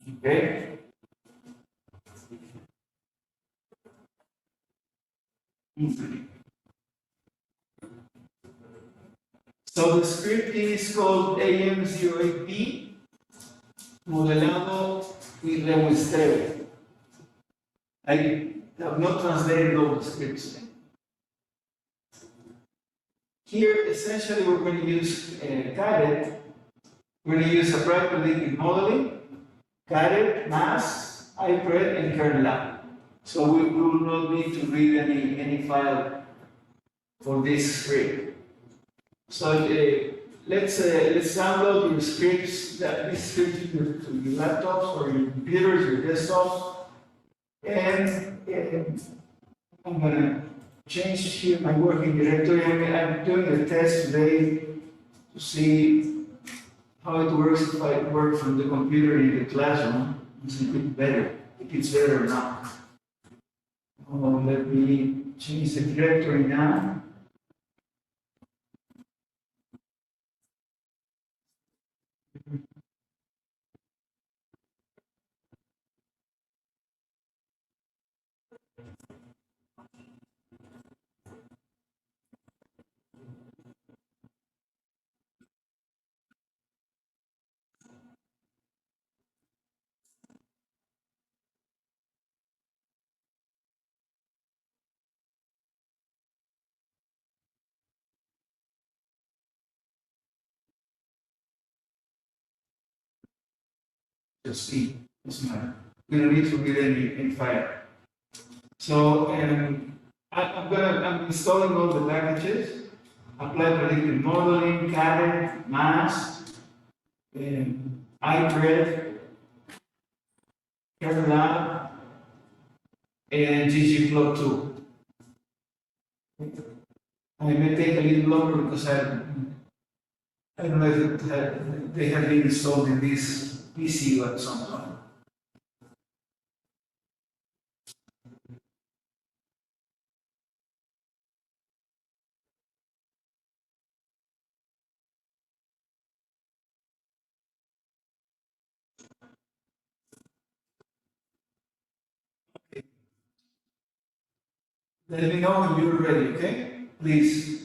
Okay. So the script is called AM08B, modelado y remuestreo. I have not translated all the scripts. Here, essentially, we're going to use Caret. We're going to use applied predictive modeling, Caret, MAS, IPRED, and kernel. So we will not need to read any file for this script. So let's download your scripts, this script to your laptops or your computers, your desktops, and I'm gonna change here my working directory. I'm doing a test today to see how it works if I work from the computer in the classroom. It's a bit better. If it's better or not. Oh, let me change the directory now. Just see, doesn't matter. We don't need to read any file. So I'm installing all the packages. Apply predictive modeling, Caret, MAS, iPred, kernel, and ggplot2. I may take a little longer because I don't know if they have been installed in this PC at some point. Let me know when you're ready, okay? Please.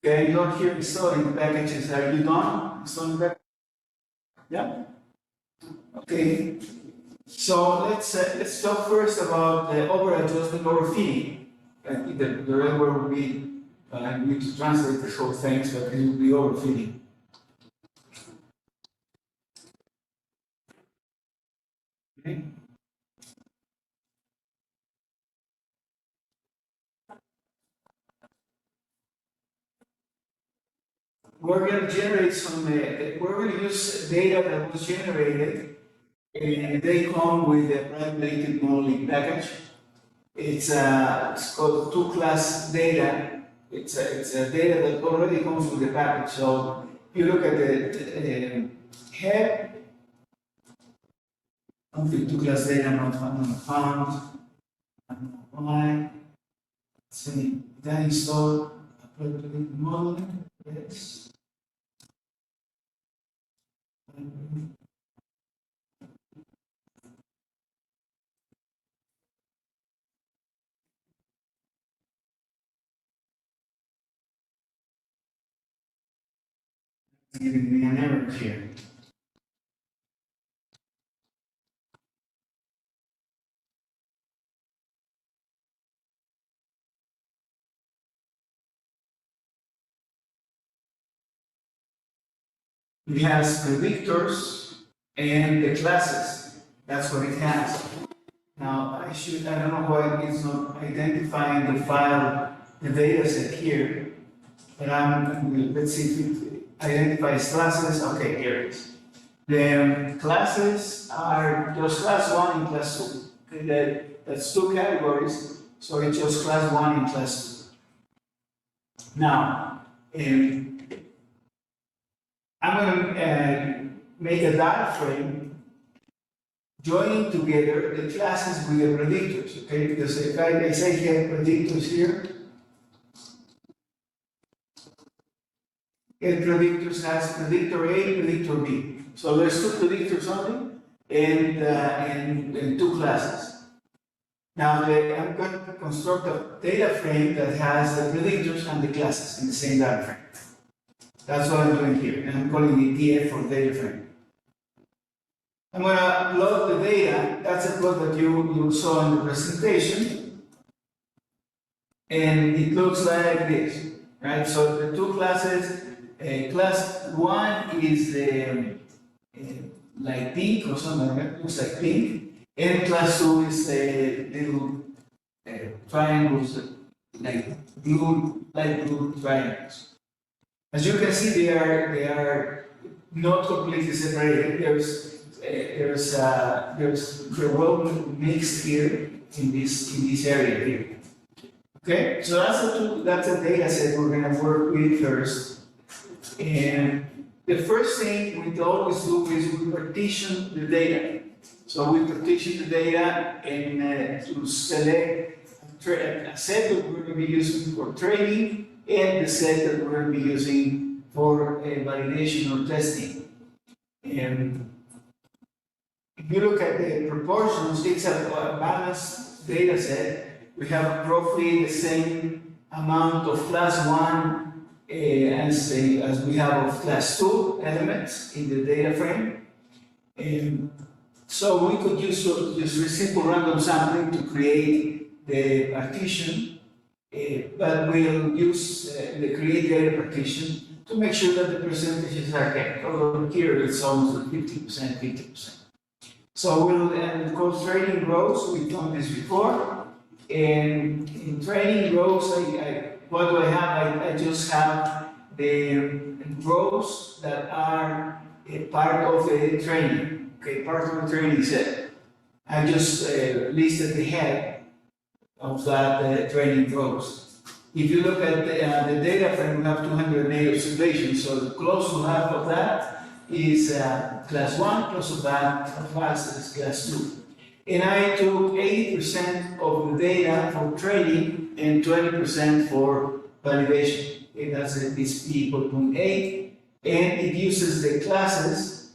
Okay, you don't hear installing packages. Are you done installing packages? Yeah? Okay. So let's talk first about the over-adjustment overfitting. I think that the right word would be, I need to translate this whole thing, but it would be overfitting. Okay. We're going to generate we're going to use data that was generated, and they come with a prime-related modeling package. It's called two-class data. It's a data that already comes with the package. So if you look at the head, config two-class data not found. Why? Let's see, that installed appropriate modeling. Yes. Giving me an error here. It has predictors and the classes. That's what it has. Now, I don't know why it's not identifying the file, the data set here. And let's see if it identifies classes. Okay, here it is. The classes are just class 1 and class 2. Okay, that's two categories, so it's just class 1 and class 2. Now, I'm going to make a data frame joining together the classes with the predictors, okay? Because if I say here predictors here, and predictors has predictor A, predictor B. So there's two predictors only and two classes. Now I'm going to construct a data frame that has the predictors and the classes in the same data frame. That's what I'm doing here, and I'm calling it DF for data frame. I'm going to load the data. That's a plot that you saw in the presentation, and it looks like this, right? So the two classes. Class 1 is like pink or something like that, looks like pink, and class 2 is little triangles, like blue, light blue triangles. As you can see, they are not completely separated. There's well mixed here in this area here. Okay, so that's a data set we're going to work with first. And the first thing we always do is we partition the data. So we partition the data and to select a set that we're going to be using for training and the set that we're going to be using for validation or testing. And if you look at the proportions, it's a balanced data set. We have roughly the same amount of class 1 as we have of class 2 elements in the data frame. And so we could use simple random sampling to create the partition, but we'll use the create data partition to make sure that the percentages are kept. Although here it's almost 50%, 50%. So we'll call training rows. We've done this before. And in training rows, what do I have? I just have the rows that are a part of the training, okay, part of the training set. I just listed the head of that training rows. If you look at the data frame, we have 208 observations, so close to half of that is class 1, close to that is class 2. And I took 80% of the data for training and 20% for validation. Okay, that's this P equal 0.8. And it uses the classes,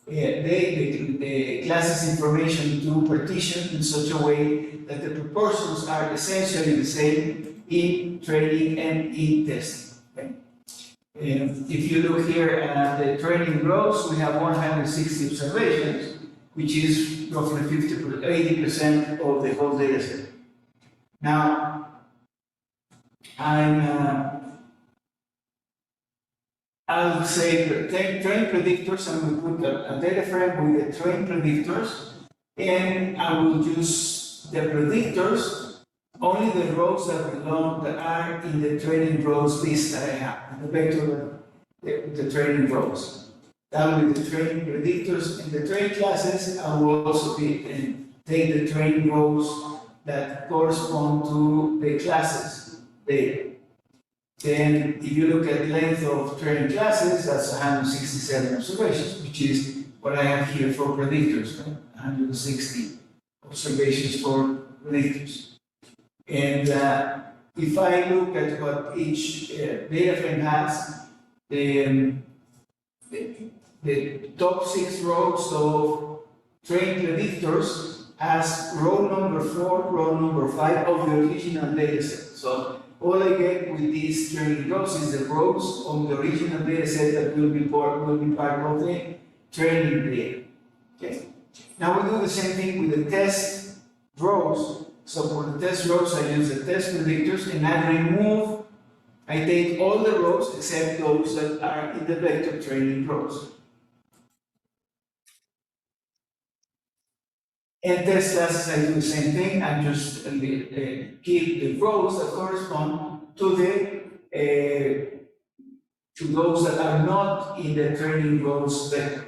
the classes information to partition in such a way that the proportions are essentially the same in training and in testing. Okay? If you look here at the training rows, we have 160 observations, which is roughly 80% of the whole data set. Now, I'll say train predictors. I'm going to put a data frame with the train predictors, and I will use the predictors, only the rows that are in the training rows list that I have, the vector, the training rows. That will be the training predictors. And the train classes, I will also take the training rows that correspond to the classes data. Then, if you look at length of training classes, that's 167 observations, which is what I have here for predictors, right? 160 observations for predictors. And if I look at what each data frame has, the top 6 rows of trained predictors has row number 4, row number 5 of the original data set. So all I get with these training rows is the rows of the original data set that will be part of the training data. Okay. Now we do the same thing with the test rows. So for the test rows, I use the test predictors and I take all the rows except those that are in the vector training rows. And test classes, I do the same thing. I just keep the rows that correspond to the to those that are not in the training rows vector.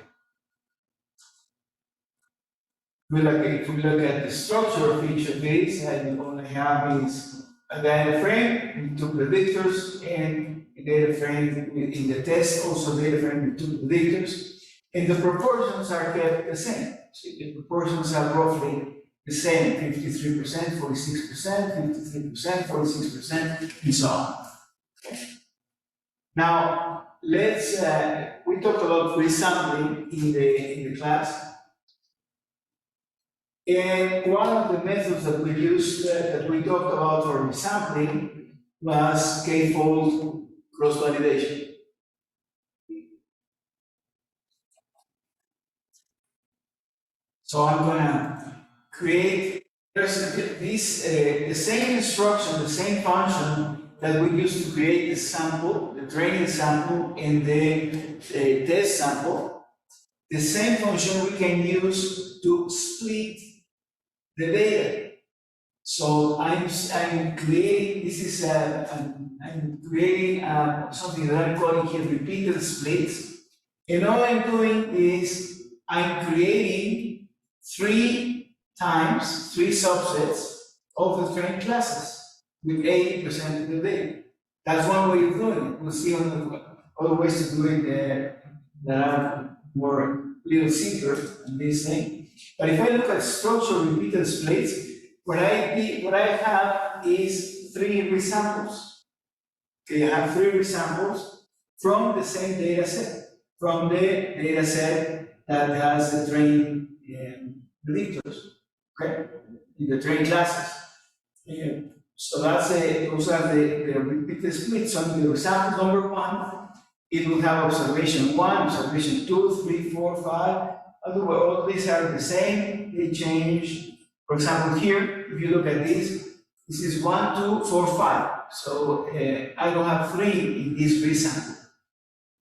If we look at the structure of each of these, and all I have is a data frame with two predictors, and a data frame in the test, also data frame with two predictors, and the proportions are kept the same. So the proportions are roughly the same, 53%, 46%, 53%, 46%, and so on. Okay. Now, let's, we talked about resampling in the class. And one of the methods that we used, that we talked about for resampling, was k-fold cross-validation. So I'm gonna create this, the same instruction, the same function that we used to create the sample, the training sample, and the test sample. The same function we can use to split the data. So I'm creating, this is I'm creating something that I'm calling here repeated splits. And all I'm doing is I'm creating three subsets of the trained classes with 80% of the data. That's one way of doing it. We'll see on the other ways to do it that are more little simpler than this thing. But if I look at structural repeated splits, what I have is three resamples. Okay, I have three resamples from the same data set, from the data set that has the trained predictors, okay, in the trained classes. So that's those are the repeated splits. So in the example number 1, it will have observation 1, observation 2, 3, 4, 5. All these are the same, they change. For example, here, if you look at this is 1, 2, 4, 5. So I don't have 3 in this resample.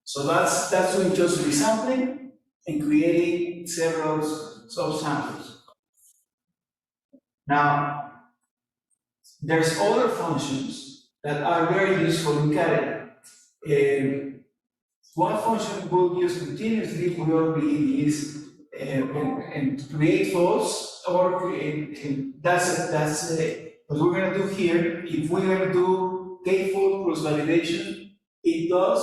So that's doing just resampling and creating several subsamples. Now, there's other functions that are very useful in Caret. One function we'll use continuously will be is and create false or create. That's what we're going to do here. If we're going to do k-fold cross validation, it does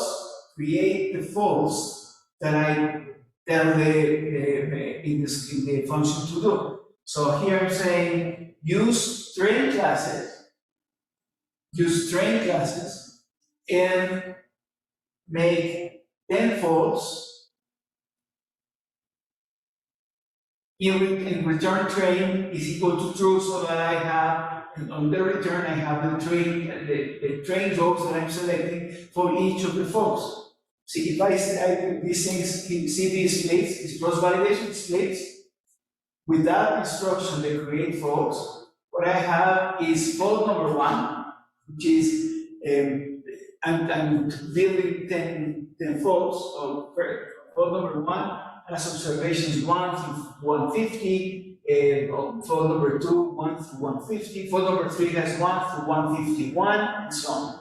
create the false that I tell in the function to do. So here I'm saying use trained classes, and make 10 false. In return train is equal to true, so that I have, and on the return, I have the train rows that I'm selecting for each of the false. See, if I these things, see these splits, these cross-validation splits, with that instruction they create false, what I have is fault number 1, which is, I'm building 10 faults, so fault number 1 has observations 1 through 150, fault number 2, 1 through 150, fault number 3 has 1 through 151, and so on.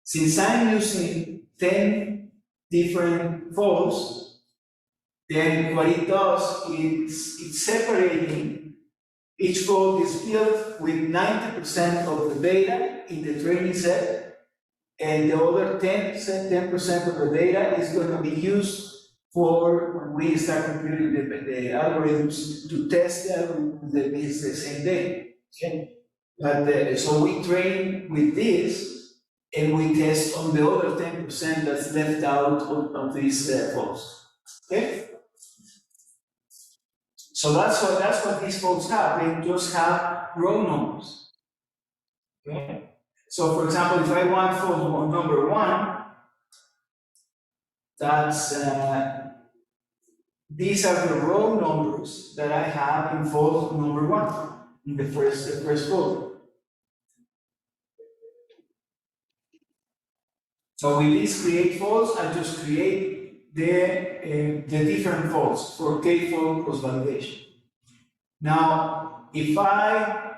Since I'm using 10 different faults, then what it does is it's separating. Each fault is built with 90% of the data in the training set, and the other 10% of the data is going to be used for when we start computing the algorithms to test the algorithm that is the same data. Okay? But so we train with this, and we test on the other 10% that's left out of these faults. Okay? So that's what these faults have. They just have row numbers. Okay? So for example, if I want fault number 1, that's these are the row numbers that I have in fault number 1 in the first fault. So with this create faults, I just create the different faults for k-fold cross validation. Now, if I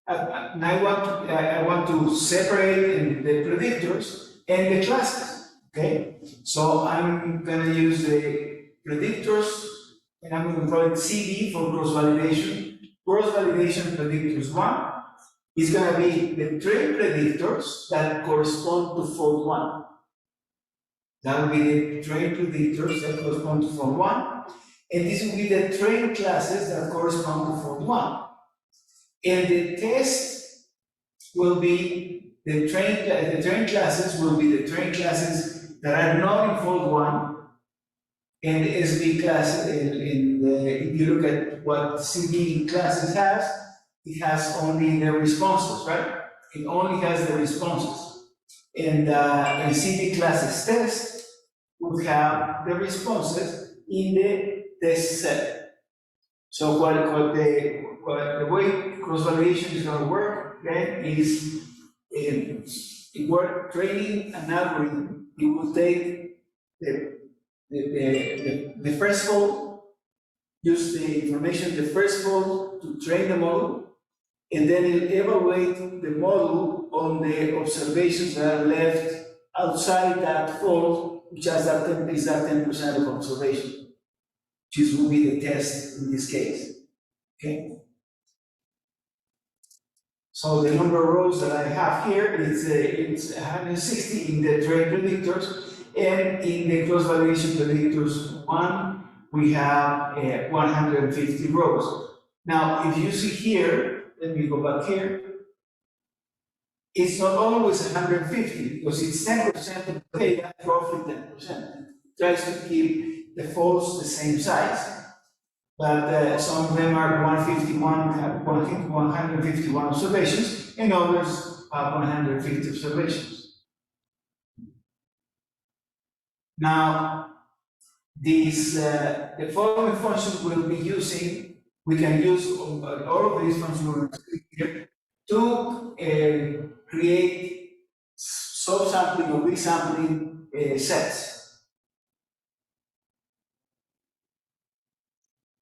want to separate the predictors, and the classes, okay? So I'm gonna use the predictors, and I'm gonna call it CD for cross-validation. Cross-validation predictors 1 is gonna be the train predictors that correspond to fault 1. That will be the train predictors that correspond to fault 1, and this will be the train classes that correspond to fault 1. And the test will be the train classes will be the train classes that are not in fault 1, and the SB class if you look at what CD classes has, it has only the responses, right? It only has the responses. And CD classes test would have the responses in the test set. So what the way cross-validation is going to work, okay, is if we're training an algorithm, it will take the first fold, use the information the first fold to train the model, and then it'll evaluate the model on the observations that are left outside that fold, which is that 10% of observation, which will be the test in this case. Okay. So the number of rows that I have here is it's 160 in the train predictors, and in the cross-validation predictors 1, we have 150 rows. Now, if you see here, let me go back here. It's not always 150 because it's 10% of the data, roughly 10%. It tries to keep the folds the same size. But some of them are 151 observations, and others have 150 observations. Now, these the following functions we'll be using, we can use all of these functions here to create subsampling or resampling sets.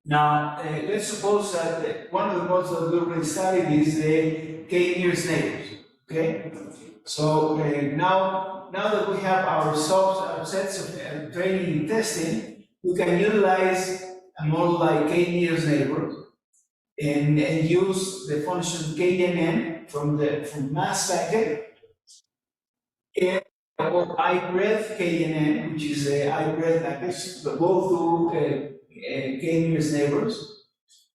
Now, let's suppose that one of the models that we already studied is the k-nearest neighbors, okay? So now that we have our sets of training and testing, we can utilize a model like k-nearest neighbors and use the function KNN from mass packet, or ibreadth KNN, which is a ibreadth package, both do k-nearest neighbors,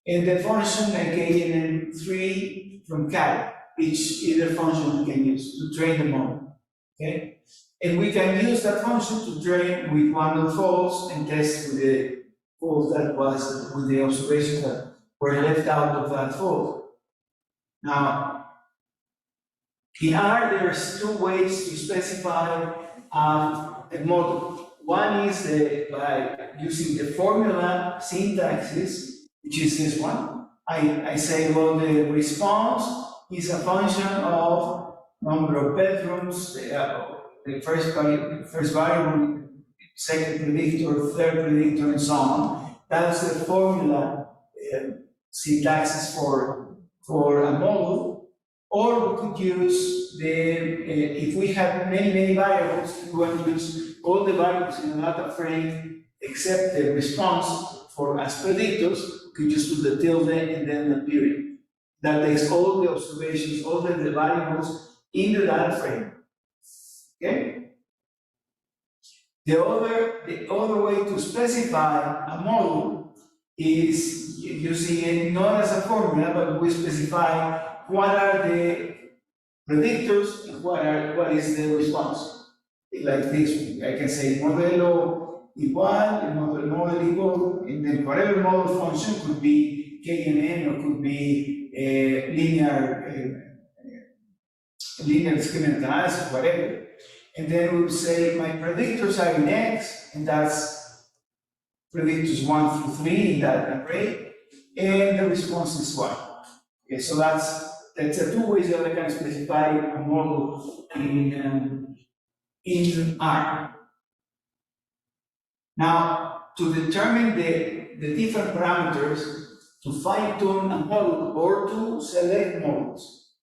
and the function knn3 from cat, which either function we can use to train the model. Okay, and we can use that function to train with one of the folds and test with the fold that was with the observations that were left out of that fold. Now, in R, there's two ways to specify a model. One is by using the formula syntaxes, which is this one. I say, well, the response is a function of number of bedrooms, the first variable, second predictor, third predictor, and so on. That's the formula syntaxes for a model. Or we could use if we have many variables, we want to use all the variables in a data frame except the response as predictors. We could just put the tilde and then the period. That takes all the observations, all the variables in the data frame. Okay? The other way to specify a model is using it not as a formula, but we specify what are the predictors and what is the response. Like this, I can say modelo igual, model equal, and then whatever model function could be KNN or could be linear discriminant analysis, whatever. And then we will say my predictors are in X, and that's predictors 1 through 3 in that array, and the response is 1. Okay, so that's two ways that I can specify a model in R. Now, to determine the different parameters, to fine-tune a model or to select models,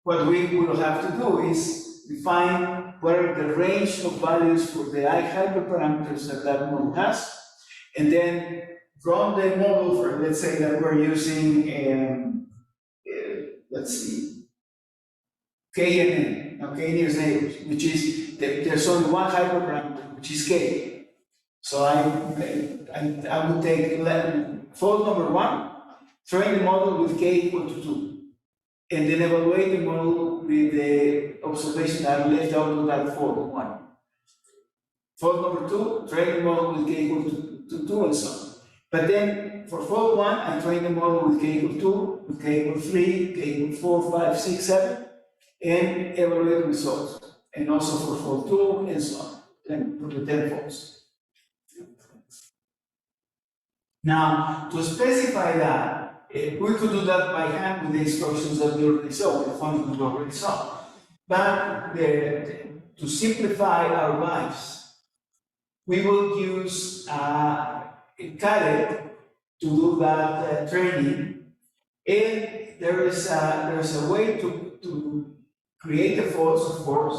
what we will have to do is define what are the range of values for the hyperparameters that that model has, and then run the model for, let's say that we're using, let's see, KNN. Now KNN is neighbors, which is, there's only one hyperparameter, which is K. So I would take fault number 1, train the model with K equal to 2, and then evaluate the model with the observation that I left out of that fault 1. Fault number 2, train the model with K equal to 2, and so on. But then for fault 1, I train the model with K equal 2, with K equal 3, K equal 4, 5, 6, 7, and evaluate the results. And also for fault 2, and so on, and for the 10 faults. Now, to specify that, we could do that by hand with the instructions that we already saw, the functions we already saw. But to simplify our lives, we will use Cadet to do that training. And there is a way to create the faults, of course,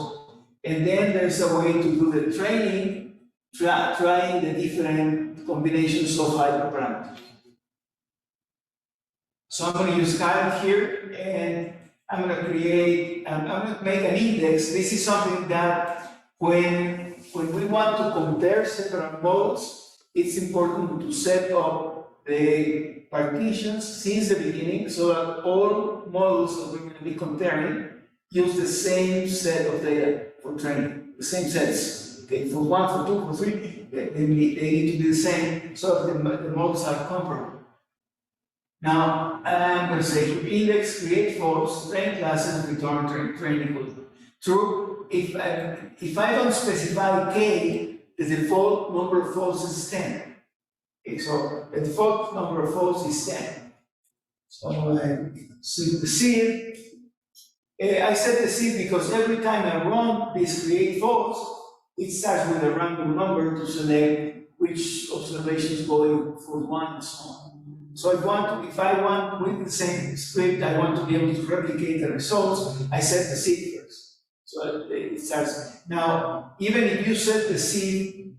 and then there's a way to do the training, trying the different combinations of hyperparameters. So I'm going to use Cadet here, and I'm going to make an index. This is something that when we want to compare several models, it's important to set up the partitions since the beginning so that all models that we're going to be comparing use the same set of data for training, the same sets. Okay, for 1, for 2, for 3, they need to be the same so that the models are comparable. Now, I'm going to say index, create faults, train classes, return train equal to true. If I don't specify k, the default number of faults is 10. Okay, so the default number of faults is 10. So I set the seed. I set the seed because every time I run this create faults, it starts with a random number to select which observation is going for 1 and so on. So if I want with the same script, I want to be able to replicate the results, I set the seed first. So it starts. Now, even if you set the seed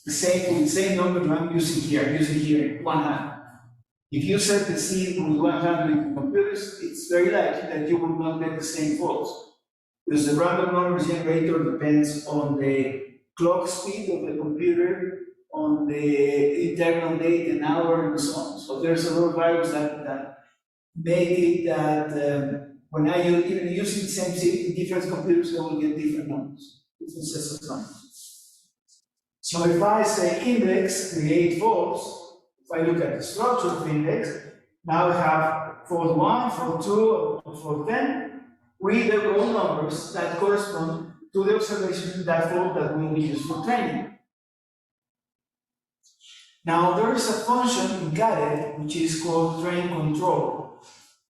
with the same number that I'm using here, 100. If you set the seed with 100 in computers, it's very likely that you will not get the same faults. Because the random number generator depends on the clock speed of the computer, on the internal date and hour and so on. So there's a lot of variables that make it that when I even using the same seed in different computers, I will get different numbers, different sets of numbers. So if I say index, create faults, if I look at the structure of index, now we have fault 1, fault 2, fault 10, with the row numbers that correspond to the observation of that fault that will be used for training. Now, there is a function in Cadet which is called train control.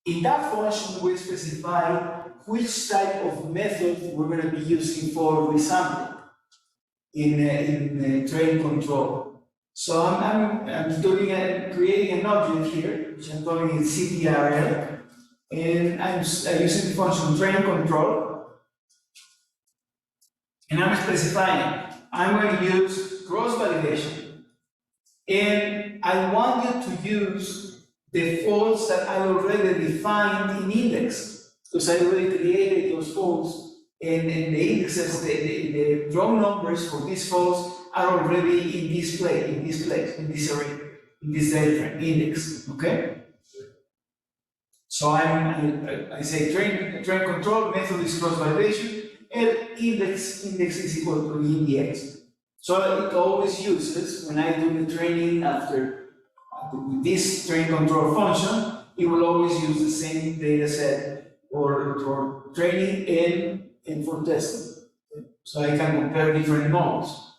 In that function, we specify which type of method we're going to be using for resampling in train control. So I'm creating an object here, which I'm calling it CTRL, and I'm using the function train control, and I'm specifying I'm going to use cross validation. And I want you to use the faults that I already defined in index, because I already created those faults, and the indexes, the row numbers for these faults are already in this place, in this array, in this data frame index. Okay. So I say train control method is cross validation, and index is equal to index. So it always uses, when I do the training with this train control function, it will always use the same data set for training and for testing. So I can compare different models.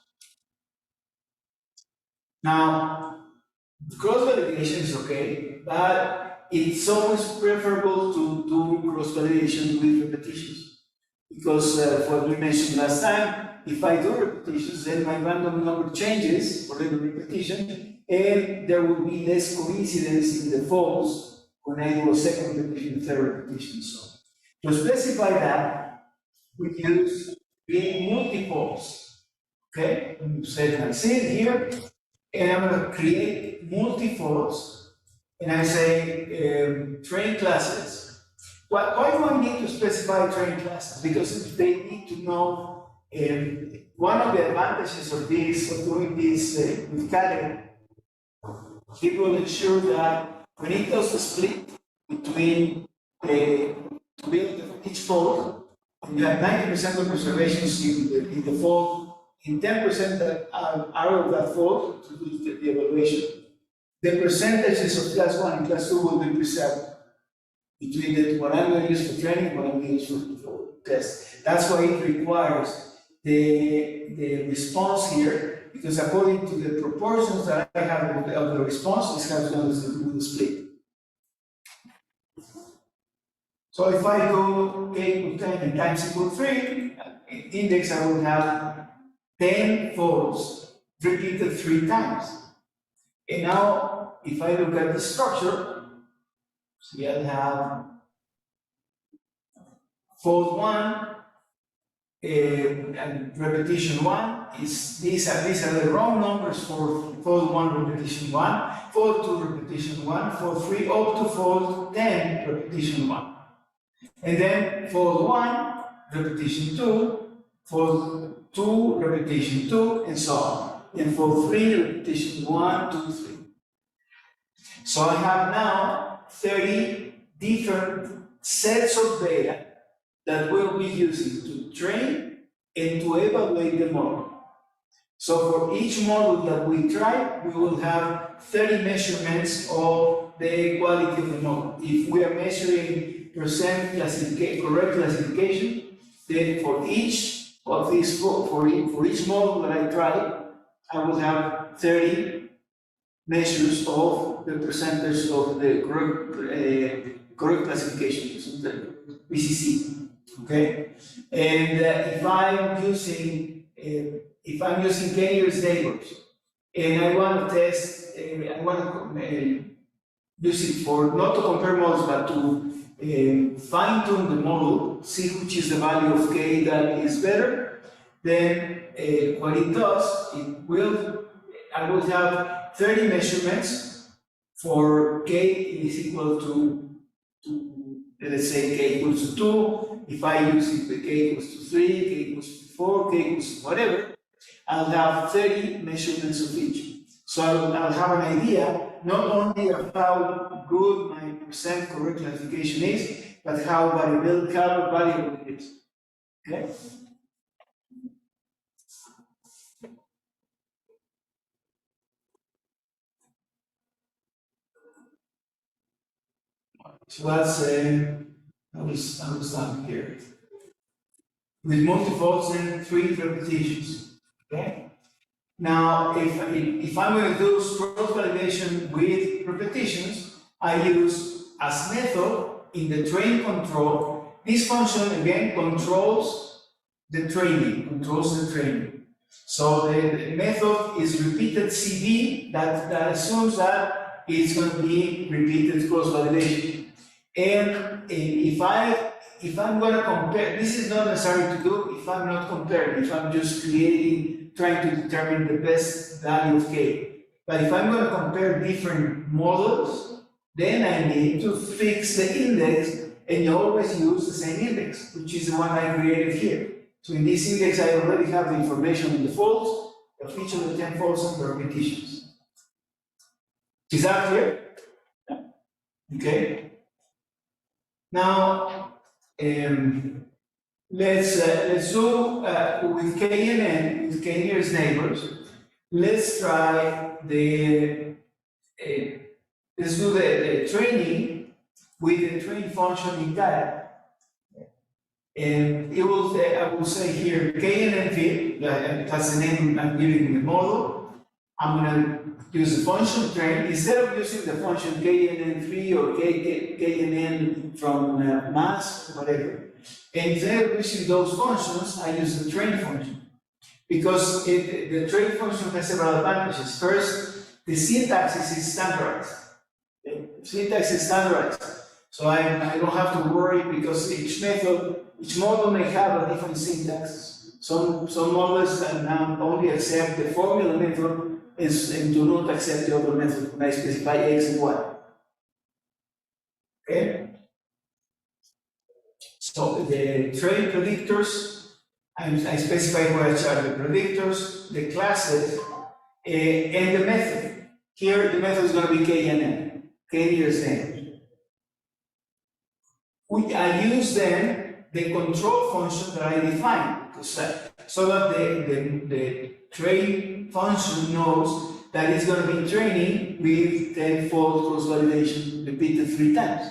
Now, cross validation is okay, but it's always preferable to do cross validation with repetitions. Because what we mentioned last time, if I do repetitions, then my random number changes for every repetition, and there will be less coincidence in the faults when I do a second repetition, third repetition, so. To specify that, we use create multifolds. Okay, say I see it here, and I'm going to create multifolds, and I say train classes. Why do I need to specify train classes? Because they need to know one of the advantages of this, of doing this with Kaggle, it will ensure that when it does the split between to build each fold, you have 90% of observations in the fold, in 10% that are out of that fold to do the evaluation. The percentages of class 1 and class 2 will be preserved between what I'm going to use for training and what I'm going to use for test. That's why it requires the response here, because according to the proportions that I have of the response, this has done the split. So if I go k equals 10 and times equal 3, index I will have 10 folds repeated 3 times. And now, if I look at the structure, so I'll have fold 1 and repetition 1 is these are the wrong numbers for fold 1 repetition 1, fold 2 repetition 1, fold 3 up to fold 10 repetition 1. And then fold 1 repetition 2, fold 2 repetition 2, and so on. And fold 3 repetition 1, 2, 3. So I have now 30 different sets of data that we'll be using to train and to evaluate the model. So for each model that we try, we will have 30 measurements of the quality of the model. If we are measuring percent correct classification, then for each of these, for each model that I try, I will have 30 measures of the percentage of the correct classification, BCC. Okay, and if I'm using k-nearest neighbors, and I want to test, I want to use it for not to compare models, but to fine-tune the model, see which is the value of k that is better. Then what it does, I will have 30 measurements for k is equal to let's say k equals to 2. If I use it with k equals to 3, k equals to 4, k equals to whatever, I'll have 30 measurements of each. So I'll have an idea not only of how good my percent correct classification is, but how variable it is. Okay? So that's I was done here. With multifolds and 3 repetitions. Okay? Now, if I'm going to do cross validation with repetitions, I use as method in the train control. This function again controls the training, So the method is repeated CV that assumes that it's going to be repeated cross validation. And if I'm going to compare, this is not necessary to do if I'm not comparing, if I'm just trying to determine the best value of k. But if I'm going to compare different models, then I need to fix the index, and you always use the same index, which is the one I created here. So in this index, I already have the information in the folds of each of the 10 folds and the repetitions. Is that clear? Okay. Now, let's do with k-n, with k-nearest neighbors. Let's try let's do the training with the train function in Kaggle. And I will say here k-n fit, that's the name I'm giving the model. I'm going to use the function train instead of using the function knn3 or knn from mass, whatever. And instead of using those functions, I use the train function. Because the train function has several advantages. First, the syntax is standardized. So I don't have to worry because each model may have a different syntax. Some models now only accept the formula method and do not accept the other method when I specify X and Y. Okay? So the train predictors, I specify which are the predictors, the classes, and the method. Here the method is going to be KNN, K nearest n. I use then the control function that I define, so that the train function knows that it's going to be training with 10-fold cross-validation repeated 3 times.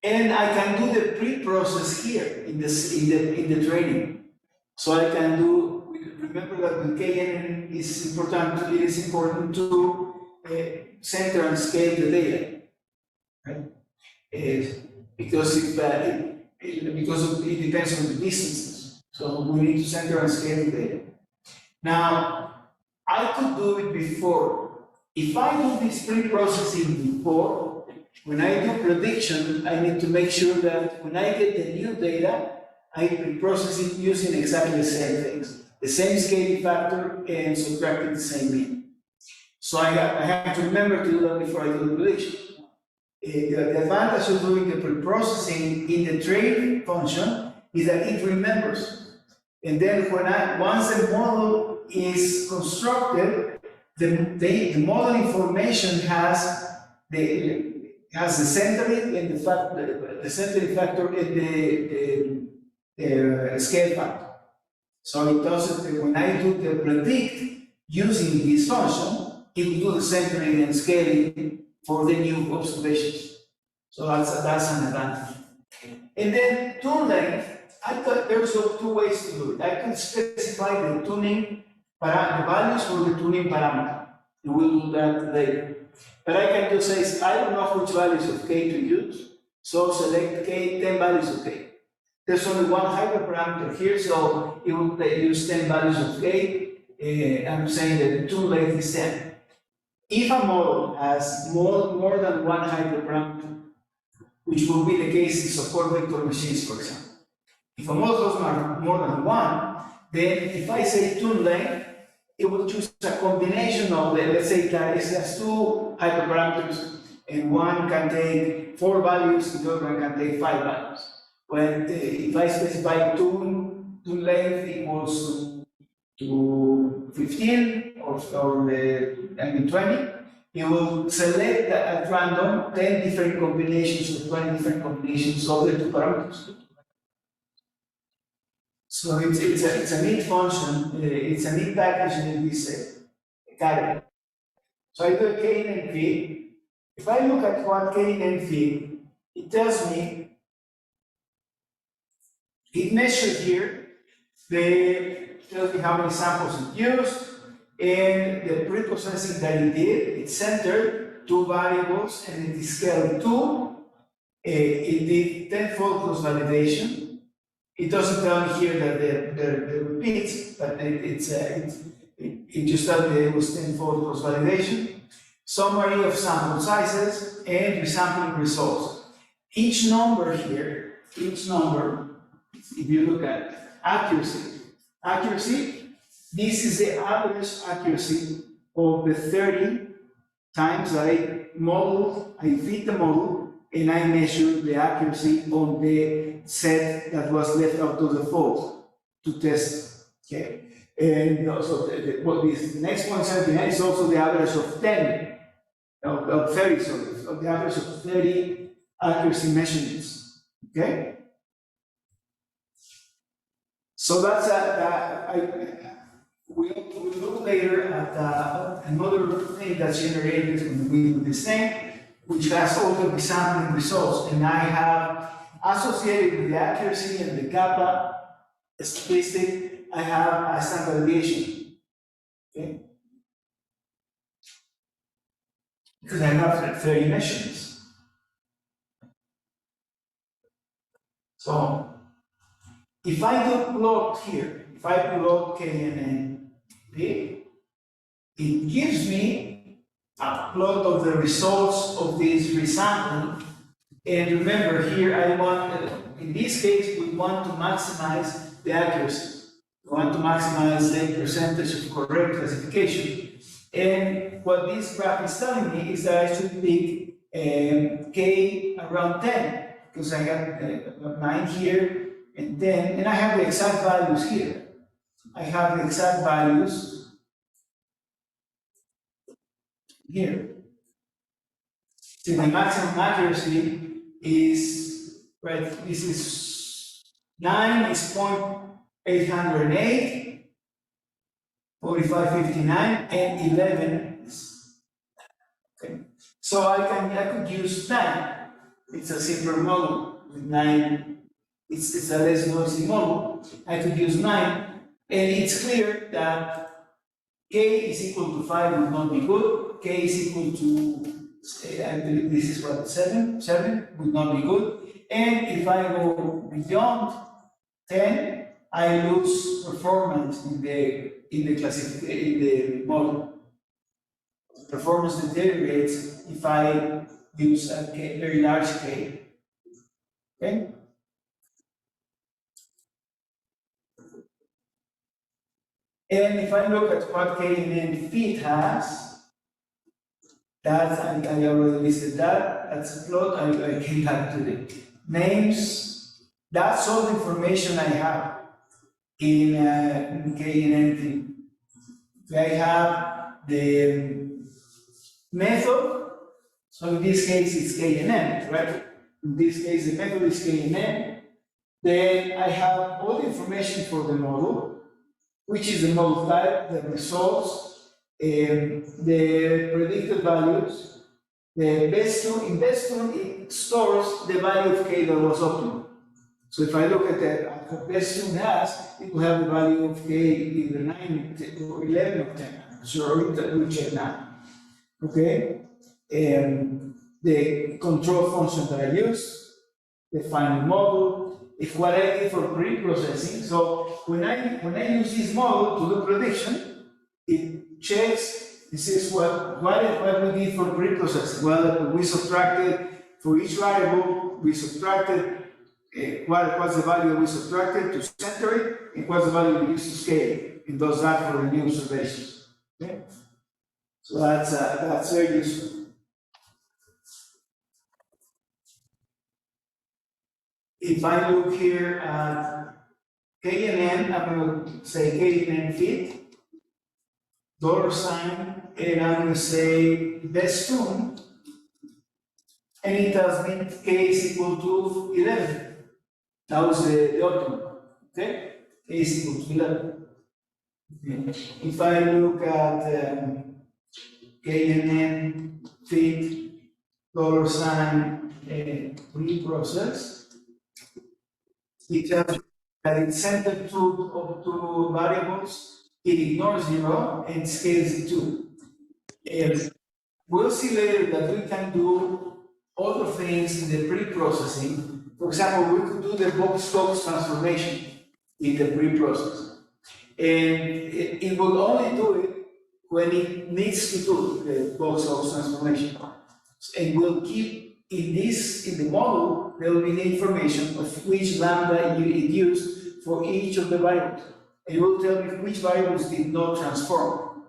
And I can do the pre-process here in the training. So I can do, remember that with KNN it is important to center and scale the data, right? Because it depends on the distances. So we need to center and scale the data. Now, I could do it before. If I do this pre-processing before, when I do prediction, I need to make sure that when I get the new data, I pre-process it using exactly the same things. The same scaling factor and subtracting the same mean. So I have to remember to do that before I do the prediction. The advantage of doing the pre-processing in the train function is that it remembers. And then once the model is constructed, the model information has the centering and the centering factor and the scale factor. So it doesn't, when I do the predict using this function, it will do the centering and scaling for the new observations. So that's an advantage. And then tune length, there's 2 ways to do it. I can specify the tuning, the values for the tuning parameter. And we'll do that later. But I can just say, I don't know which values of K to use, so select K, 10 values of K. There's only one hyperparameter here, so it will use 10 values of K. I'm saying that the tune length is 10. If a model has more than one hyperparameter, which will be the case in support vector machines, for example. If a model has more than one, then if I say tune length, it will choose a combination of the, let's say that it has 2 hyperparameters, and one can take 4 values, the other one can take 5 values. When if I specify tune length equals to 15 or 20, it will select at random 10 different combinations or 20 different combinations of the 2 parameters. So it's a neat function, it's a neat package in this category. So I do a KNN feed. If I look at what KNN feed, it tells me, it measured here, it tells me how many samples it used, and the pre-processing that it did, it centered 2 variables and it scaled 2. It did 10-fold cross-validation. It doesn't tell me here that the repeats, but it just tells me it was 10-fold cross-validation. Summary of sample sizes and resampling results. Each number here, if you look at accuracy, this is the average accuracy of the 30 times I feed the model, and I measure the accuracy on the set that was left out of the fold to test. Okay, and also the next 179 is also the average of 30, of the average of 30 accuracy measurements. Okay, so that's we'll look later at another thing that's generated when we do this thing, which has all the resampling results, and I have associated with the accuracy and the kappa statistic, I have a standard deviation. Okay? Because I have 30 measurements. So if I do plot here, if I plot KNN, it gives me a plot of the results of this resampling And remember here, in this case, we want to maximize the accuracy. We want to maximize the percentage of correct classification. And what this graph is telling me is that I should pick K around 10, because I have 9 here and 10, and I have the exact values here. I have the exact values here. So the maximum accuracy is, right, this is 9 is 0.808, 4559, and 11 is, okay. So I could use 9. It's a simpler model with 9. It's a less noisy model. I could use 9, and it's clear that K is equal to 5 would not be good. K is equal to, I believe this is what, 7 would not be good. And if I go beyond 10, I lose performance in the model. Performance deteriorates if I use a very large K. Okay? And if I look at what K&N fit has, that I already listed that. That's a plot. I came back to the names. That's all the information I have in K&N fit. I have the method. So in this case, it's K&N, right? In this case, the method is K&N. Then I have all the information for the model, which is the model type, the results, the predicted values. The best-tune, it stores the value of K that was optimal. So if I look at what best-tune has, it will have the value of K either 9 or 11 or 10. So we'll check now. Okay? The control function that I use, the final model, it's what I did for pre-processing. So when I use this model to do prediction, it checks, this is what we did for pre-processing. Well, we subtracted for each variable, we subtracted what's the value we subtracted to center it, and what's the value we used to scale it. It does that for the new observations. Okay? So that's very useful. If I look here at K&N, I'm going to say K&N fit, $sign, and I'm going to say best-tune, and it tells me K is equal to 11. That was the optimum. Okay? K is equal to 11. Okay. If I look at K&N fit, $sign, reprocess, it tells you that it's centered to variables, it ignores 0 and scales it 2. And we'll see later that we can do other things in the pre-processing. For example, we could do the box-Stokes transformation in the pre-process. And it will only do it when it needs to do the box-Stokes transformation. And we'll keep in the model, there will be the information of which lambda it used for each of the variables. And it will tell me which variables did not transform.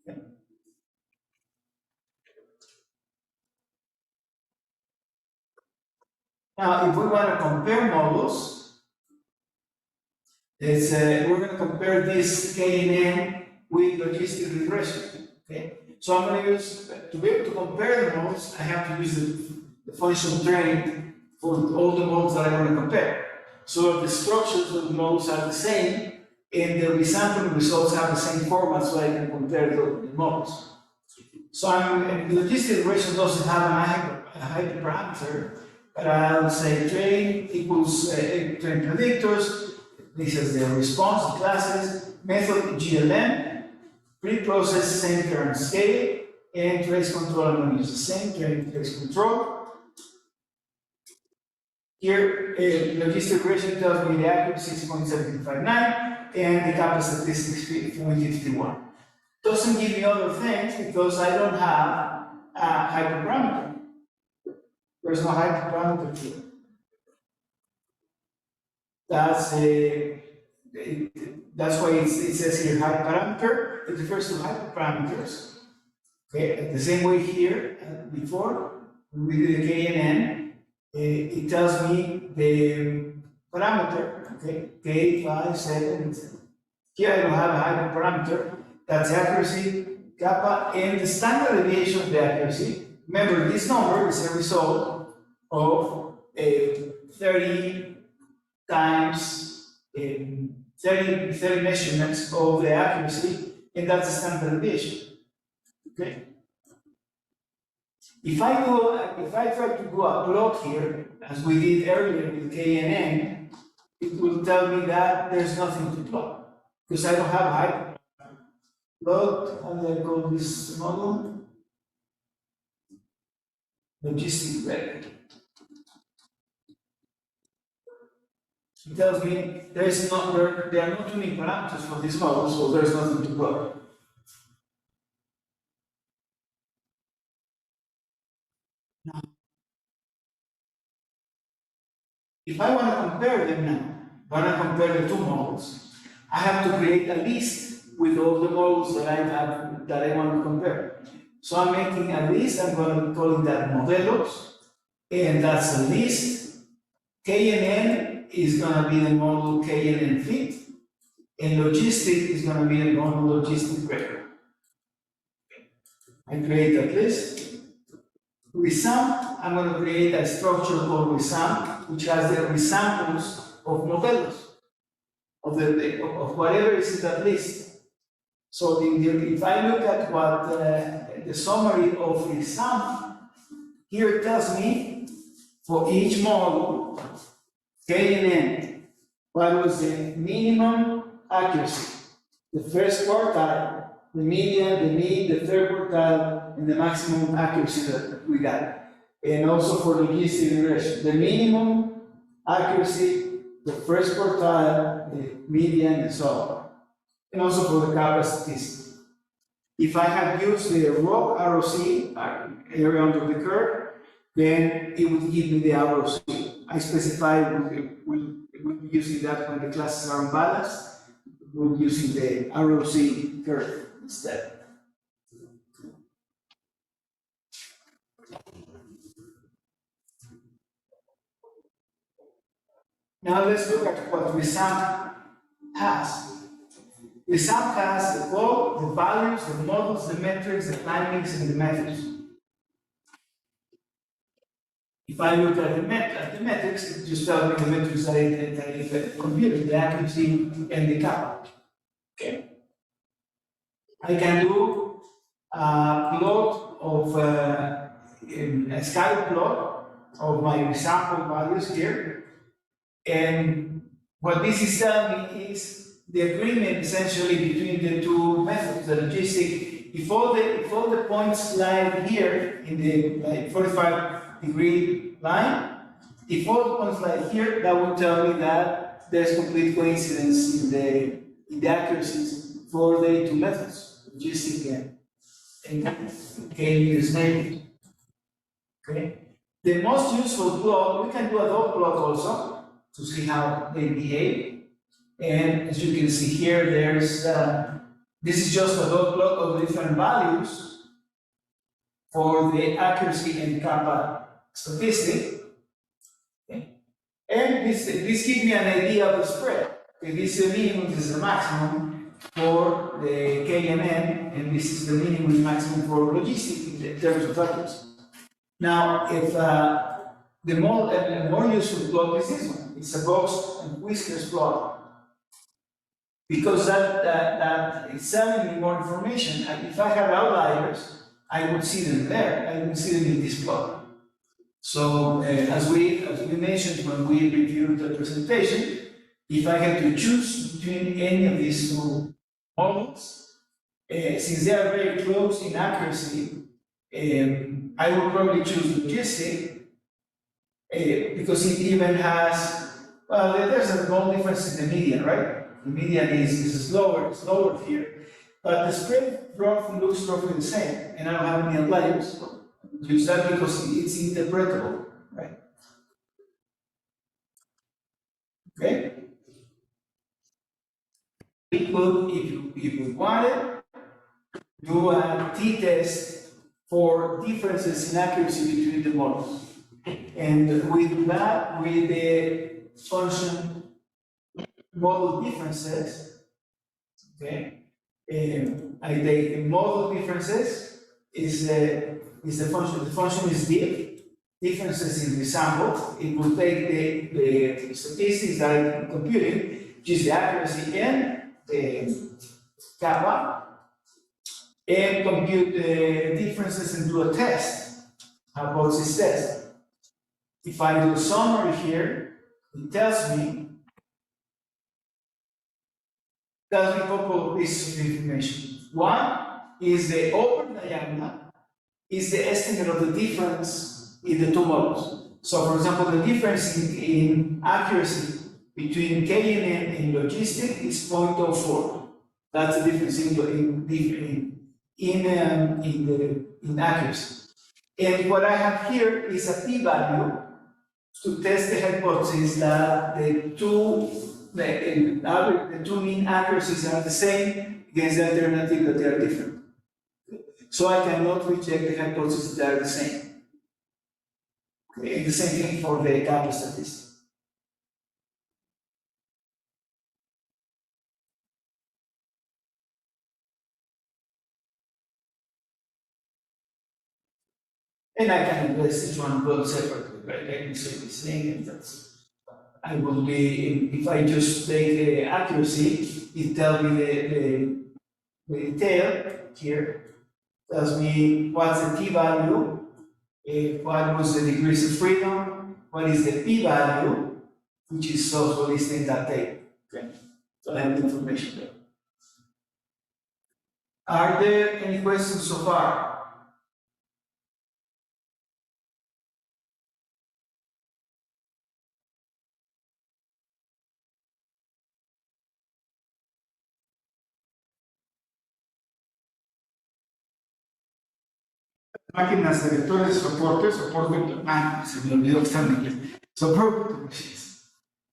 Okay. Now, if we want to compare models, we're going to compare this K&N with logistic regression. Okay? So I'm going to use, to be able to compare the models, I have to use the function train for all the models that I want to compare. So the structures of the models are the same, and the resampling results have the same format, so I can compare the models. So logistic regression doesn't have a hyperparameter, but I'll say train equals train predictors. This is the response, the classes, method GLM, pre-process, same current scale, and trace control. I'm going to use the same trace control. Here, logistic regression tells me the accuracy is 0.759 and the kappa statistics 0.51. Doesn't give me other things because I don't have a hyperparameter. There's no hyperparameter here. That's why it says here hyperparameter. It refers to hyperparameters. Okay, the same way here before we did the k and n, it tells me the parameter. Okay, k, 5, 7. Here I don't have a hyperparameter. That's accuracy, kappa, and the standard deviation of the accuracy. Remember, this number is a result of 30 times 30 measurements of the accuracy, and that's the standard deviation. Okay. If I try to do a plot here, as we did earlier with k and n, it will tell me that there's nothing to plot because I don't have a hyperparameter. Plot, and I call this model logistic vector. It tells me there are no tuning parameters for this model, so there's nothing to plot. Now, if I want to compare them now, I want to compare the two models, I have to create a list with all the models that I want to compare. So I'm making a list, I'm going to be calling that modelos, and that's a list. K and N is going to be the model K and N fit, and logistic is going to be the model logistic record. I create that list. Resump, I'm going to create a structure called resump, which has the resamples of modelos, of whatever is in that list. So if I look at what the summary of resump, here it tells me for each model, K and N, what was the minimum accuracy, the first quartile, the median, the mean, the third quartile, and the maximum accuracy that we got. And also for logistic regression, the minimum accuracy, the first quartile, the median, and so on. And also for the kappa statistic. If I had used the raw ROC, area under the curve, then it would give me the ROC. I specified we'll be using that when the classes are unbalanced. We'll be using the ROC curve instead. Now let's look at what resump has. Resump has the code, the values, the models, the metrics, the findings, and the methods. If I look at the metrics, it just tells me the metrics that I computed, the accuracy and the kappa. Okay. I can do a plot of a scatter plot of my resample values here. And what this is telling me is the agreement essentially between the two methods, the logistic. If all the points lie here in the 45-degree line, if all the points lie here, that would tell me that there's complete coincidence in the accuracies for the two methods, logistic and k-meters neighborhood. Okay. The most useful plot, we can do a dot plot also to see how they behave. And as you can see here, there's this is just a dot plot of different values for the accuracy and kappa statistic. Okay. And this gives me an idea of the spread. Okay, this is the minimum, this is the maximum for the K and N, and this is the minimum and maximum for logistic in terms of accuracy. Now, if the more useful plot is this one, it's a box and whiskers plot. Because that is telling me more information. If I have outliers, I would see them there. I would see them in this plot. So as we mentioned when we reviewed the presentation, if I had to choose between any of these two models, since they are very close in accuracy, I would probably choose logistic because it even has, well, there's a small difference in the median, right? The median is lower, it's lower here. But the spread looks roughly the same, and I don't have any outliers. Use that because it's interpretable. Okay? We could, if we wanted, do a t-test for differences in accuracy between the models. And with that, with the function model differences, okay, I take the model differences is the function. The function is diff, differences in the sample. It will take the statistics that I'm computing, which is the accuracy and the kappa, and compute the differences and do a test, hypothesis test. If I do a summary here, it tells me a couple of pieces of information. One is the upper diagonal is the estimate of the difference in the two models. So, for example, the difference in accuracy between KNN and logistic is 0.04. That's the difference in accuracy. And what I have here is a p-value to test the hypothesis that the two mean accuracies are the same against the alternative that they are different. So I cannot reject the hypothesis that they are the same. Okay. And the same thing for the kappa statistic. And I can invest each one both separately, right? I can say this thing, and that's, I will be, if I just take the accuracy, it tells me the detail here, tells me what's the t-value, what was the degrees of freedom, what is the p-value, which is also listed in that table. Okay, so I have the information there. Are there any questions so far? Máquinas de vectores, soporte, se me olvidó que está en inglés. Support machines.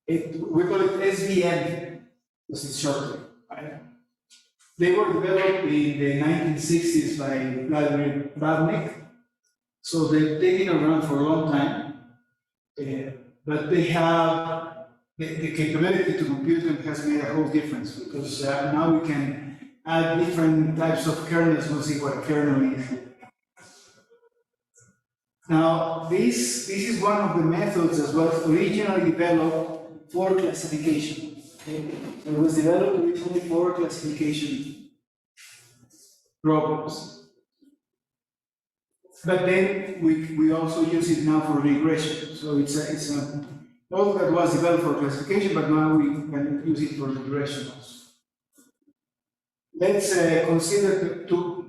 We call it SVM, because it's shorter. Right? They were developed in the 1960s by Vladimir Babnik, so they've been around for a long time, but they have the capability to compute them has made a whole difference, because now we can add different types of kernels. We'll see what a kernel is. Now, this is one of the methods as well originally developed for classification. It was developed originally for classification problems. But then we also use it now for regression. So it's a model that was developed for classification, but now we can use it for regression also. Let's consider to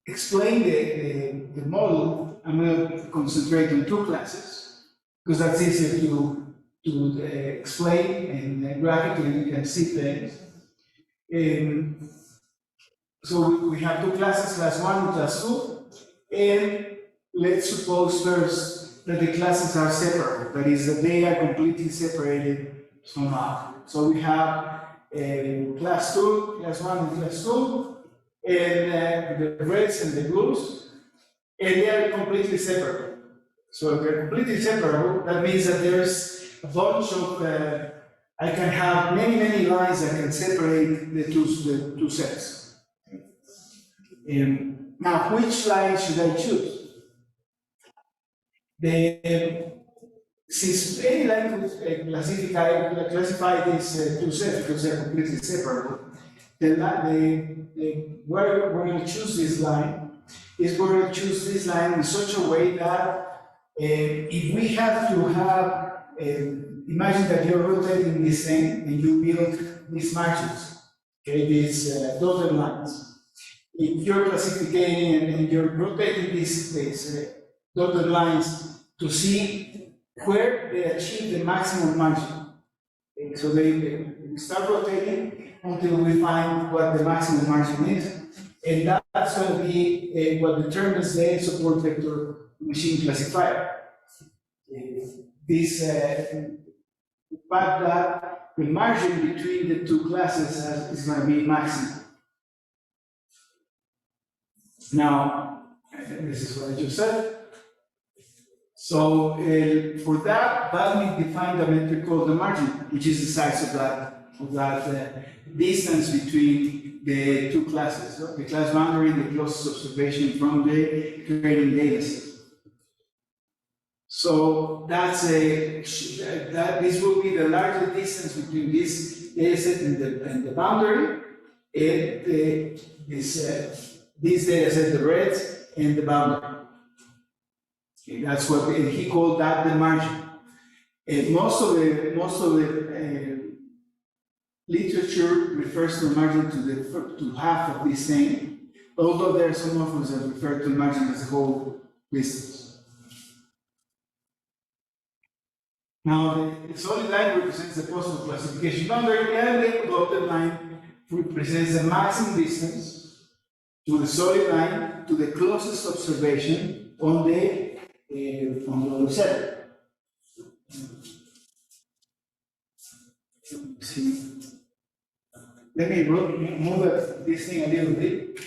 explain the model. I'm going to concentrate on two classes because that's easier to explain, and graphically you can see things. So we have two classes, class 1 and class 2, and let's suppose first that the classes are separate, that is, that they are completely separated somehow. So we have class 2, class 1 and class 2, and the reds and the blues, and they are completely separate. So if they're completely separable, that means that there's a bunch of, I can have many lines that can separate the two sets. Now, which line should I choose? Since any line could classify these two sets because they're completely separable, where we're going to choose this line is we're going to choose this line in such a way that if we have to have, imagine that you're rotating this thing and you build these margins, okay, these dotted lines. If you're classifying and you're rotating these dotted lines to see where they achieve the maximum margin. Okay, so they start rotating until we find what the maximum margin is, and that's going to be what determines the support vector machine classifier. this the fact that the margin between the two classes is going to be maximum. Now, this is what I just said. So for that, we define the metric called the margin, which is the size of that distance between the two classes, so the class boundary and the closest observation from the training data set. So that's this will be the largest distance between this data set and the boundary, and this data set, the red, and the boundary. Okay, that's what he called that the margin. And most of the literature refers to the margin to half of this thing, although there are some authors that refer to the margin as the whole distance. Now, the solid line represents the possible classification boundary, and the dotted line represents the maximum distance to the solid line to the closest observation on the other side. See. Let me move this thing a little bit.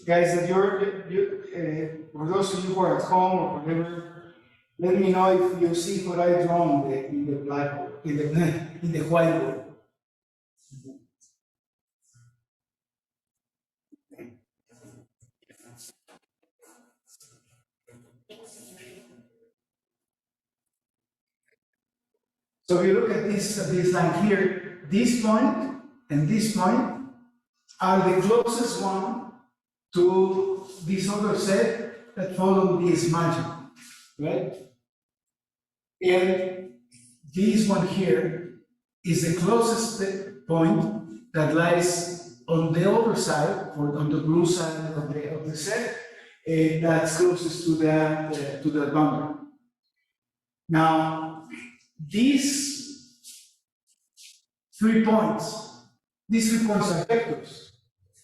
Guys, that for those of you who are at home or whatever, let me know if you see what I draw in the blackboard, in the whiteboard. So if you look at this line here, this point and this point are the closest one to this other set that follow this margin, right? And this one here is the closest point that lies on the other side, or on the blue side of the set, that's closest to the boundary. Now, these 3 points are vectors,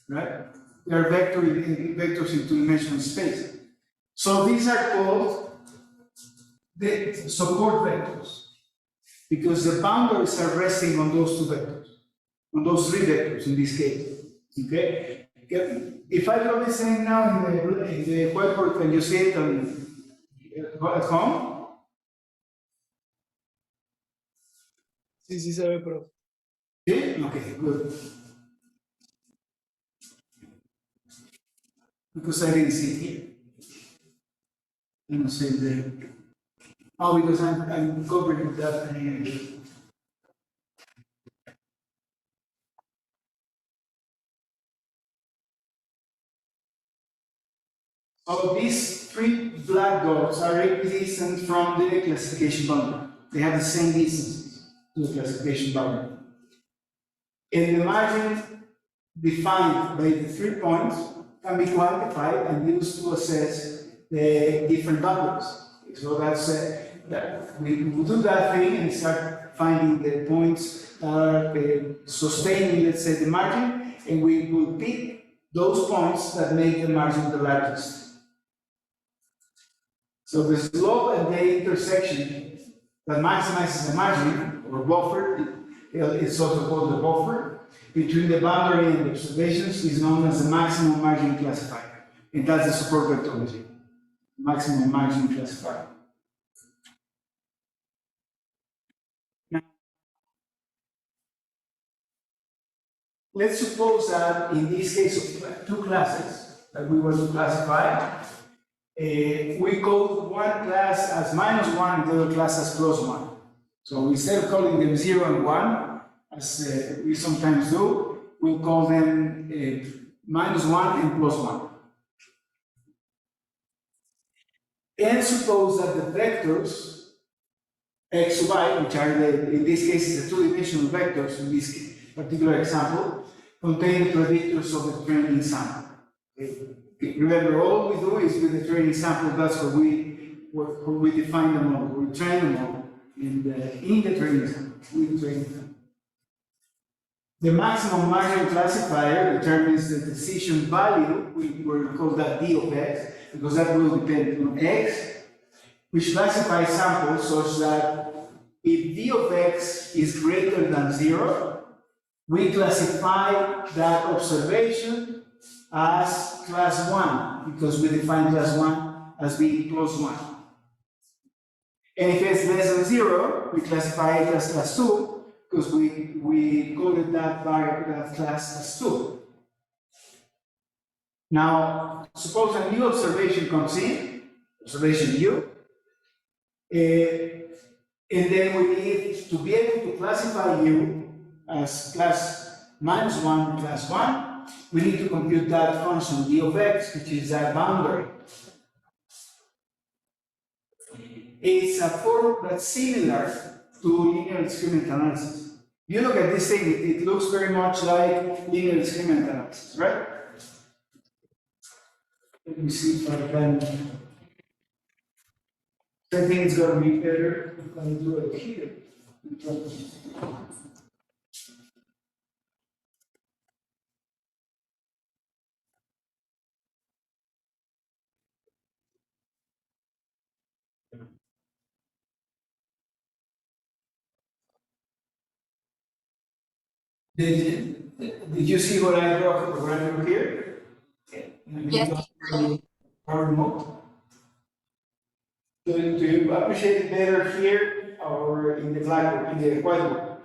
right? They are vectors in two-dimensional space. So these are called the support vectors, because the boundaries are resting on those two vectors, on those 3 vectors in this case. Okay? If I draw this thing now in the whiteboard, can you see it at home? Sí se ve, profe. Sí? Okay, good. Because I didn't see it here. Let me say there. Oh, because I'm covering that anyway. So these 3 black dots are equidistant from the classification boundary. They have the same distance to the classification boundary. And the margin defined by the 3 points can be quantified and used to assess the different boundaries. So that's that we will do that thing and start finding the points that are sustaining, let's say, the margin, and we will pick those points that make the margin the largest. So the slope and the intersection that maximizes the margin, or buffer, it's also called the buffer, between the boundary and the observations is known as the maximum margin classifier. And that's the support vectology, maximum margin classifier. Now, let's suppose that in this case of 2 classes that we want to classify, we call one class as -1 and the other class as +1. So instead of calling them 0 and 1, as we sometimes do, we'll call them -1 and +1. And suppose that the vectors x, y, which are in this case the 2-dimensional vectors in this particular example, contain the predictors of the training sample. Remember, all we do is with the training sample, that's where we define the model, we train the model in the training sample, with the training sample. The maximum margin classifier determines the decision value, we will call that d of x, because that will depend on x, which classifies samples such that if d of x is greater than 0, we classify that observation as class 1, because we define class 1 as being close 1. And if it's less than 0, we classify it as class 2, because we coded that class as 2. Now, suppose a new observation comes in, observation u, and then we need to be able to classify u as class -1 or class 1, we need to compute that function d of x, which is that boundary. It's a form that's similar to linear discriminant analysis. You look at this thing, it looks very much like linear discriminant analysis, right? Let me see if I can. I think it's going to be better if I do it here. Did you see what I drew here? Yes. Remote. Do you appreciate it better here or in the blackboard, in the whiteboard?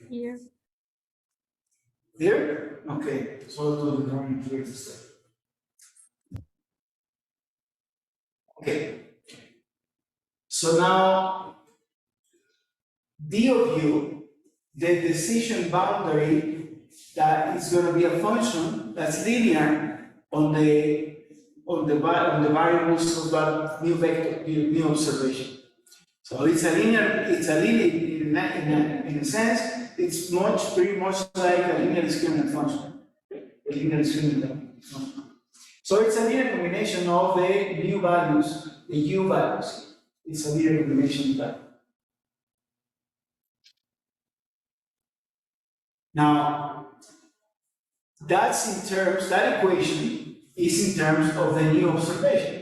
Here. Here? Okay, so I'll do the drawing here instead. Okay. So now, d of u, the decision boundary that is going to be a function that's linear on the variables of that new vector, new observation. So it's a linear in a sense. It's pretty much like a linear discriminant function. A linear discriminant function. So it's a linear combination of the new values, the u values. It's a linear combination of that. Now, that equation is in terms of the new observation.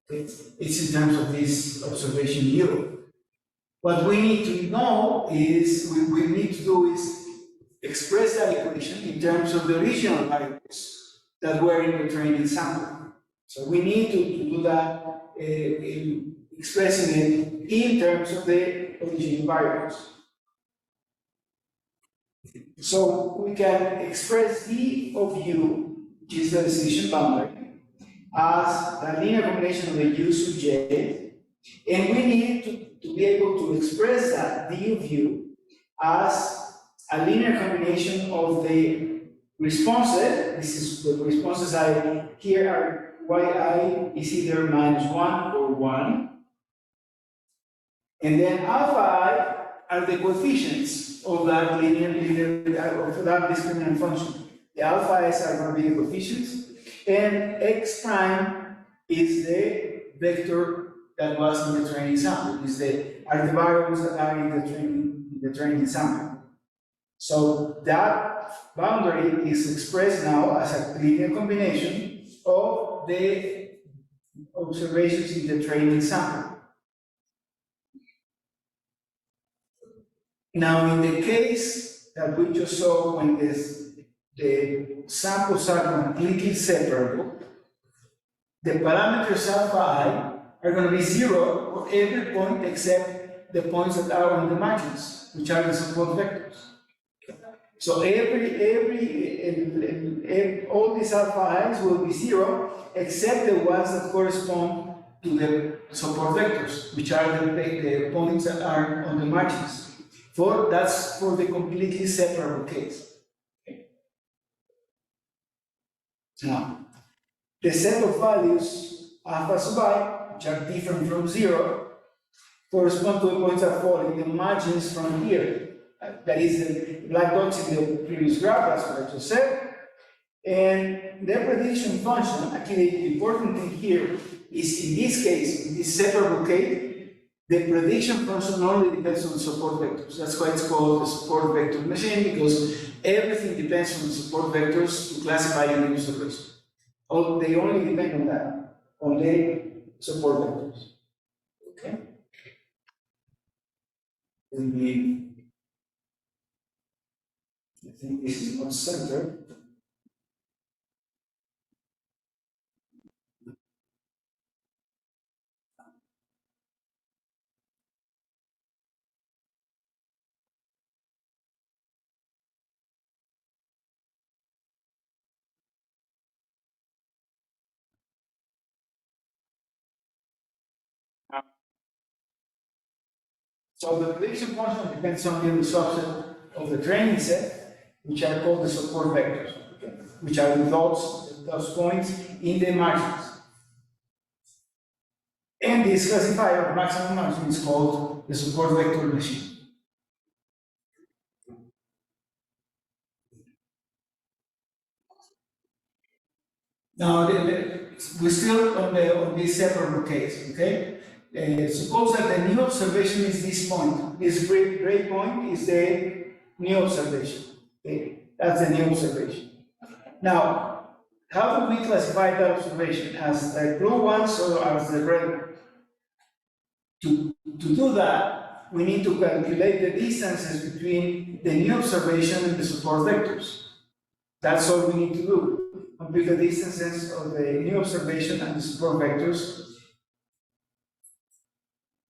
It's in terms of this observation u. What we need to know is, we need to do is express that equation in terms of the original variables that were in the training sample. So we need to do that in expressing it in terms of the original variables. So we can express d of u, which is the decision boundary, as a linear combination of the u sub j, and we need to be able to express that d of u as a linear combination of the responses. This is the responses here are yi is either -1 or 1. And then alpha I are the coefficients of that of that discriminant function. The alpha i's are going to be the coefficients, and x prime is the vector that was in the training sample. Are the variables that are in the training sample. So that boundary is expressed now as a linear combination of the observations in the training sample. Now, in the case that we just saw, when the samples are completely separable, the parameters alpha I are going to be 0 for every point except the points that are on the margins, which are the support vectors. So all these alpha i's will be 0 except the ones that correspond to the support vectors, which are the points that are on the margins. That's for the completely separable case. Okay. Now, the set of values alpha sub I, which are different from 0, correspond to the points that fall in the margins from here. That is the black dots in the previous graph, that's what I just said. And the prediction function, actually the important thing here is, in this case, in this separable case, the prediction function only depends on the support vectors. That's why it's called the support vector machine, because everything depends on the support vectors to classify any observation. Oh, they only depend on that, on the support vectors. Okay? I think this is not centered. So the prediction function depends on the subset of the training set, which are called the support vectors, okay, which are those points in the margins. And this classifier of maximum margin is called the support vector machine. Now, we're still on this separate case, okay? Suppose that the new observation is this point. This gray point is the new observation. Okay? That's the new observation. Now, how do we classify that observation? As the blue ones or as the red ones? To do that, we need to calculate the distances between the new observation and the support vectors. That's all we need to do. Compute the distances of the new observation and the support vectors,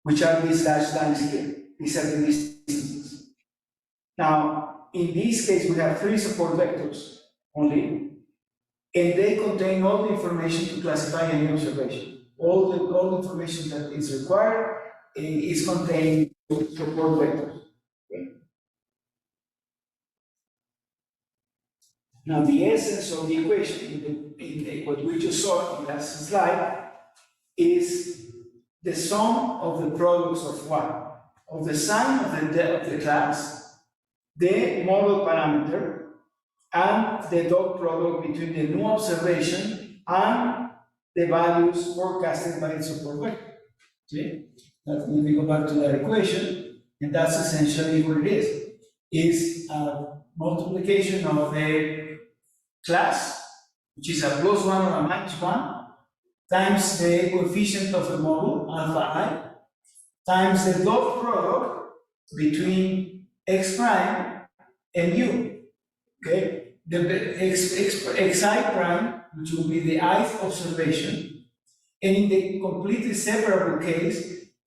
which are these dashed lines here. These are the distances. Now, in this case, we have 3 support vectors only, and they contain all the information to classify a new observation. All the information that is required is contained in support vectors. Now, the essence of the equation in what we just saw in the last slide is the sum of the products of what? Of the sign of the class, the model parameter, and the dot product between the new observation and the values forecasted by the support vector. Okay? Let me go back to that equation, and that's essentially what it is. Is a multiplication of the class, which is a +1 or a -1, times the coefficient of the model, alpha I, times the dot product between x prime and u. Okay? The xi prime, which will be the ith observation, and in the completely separable case,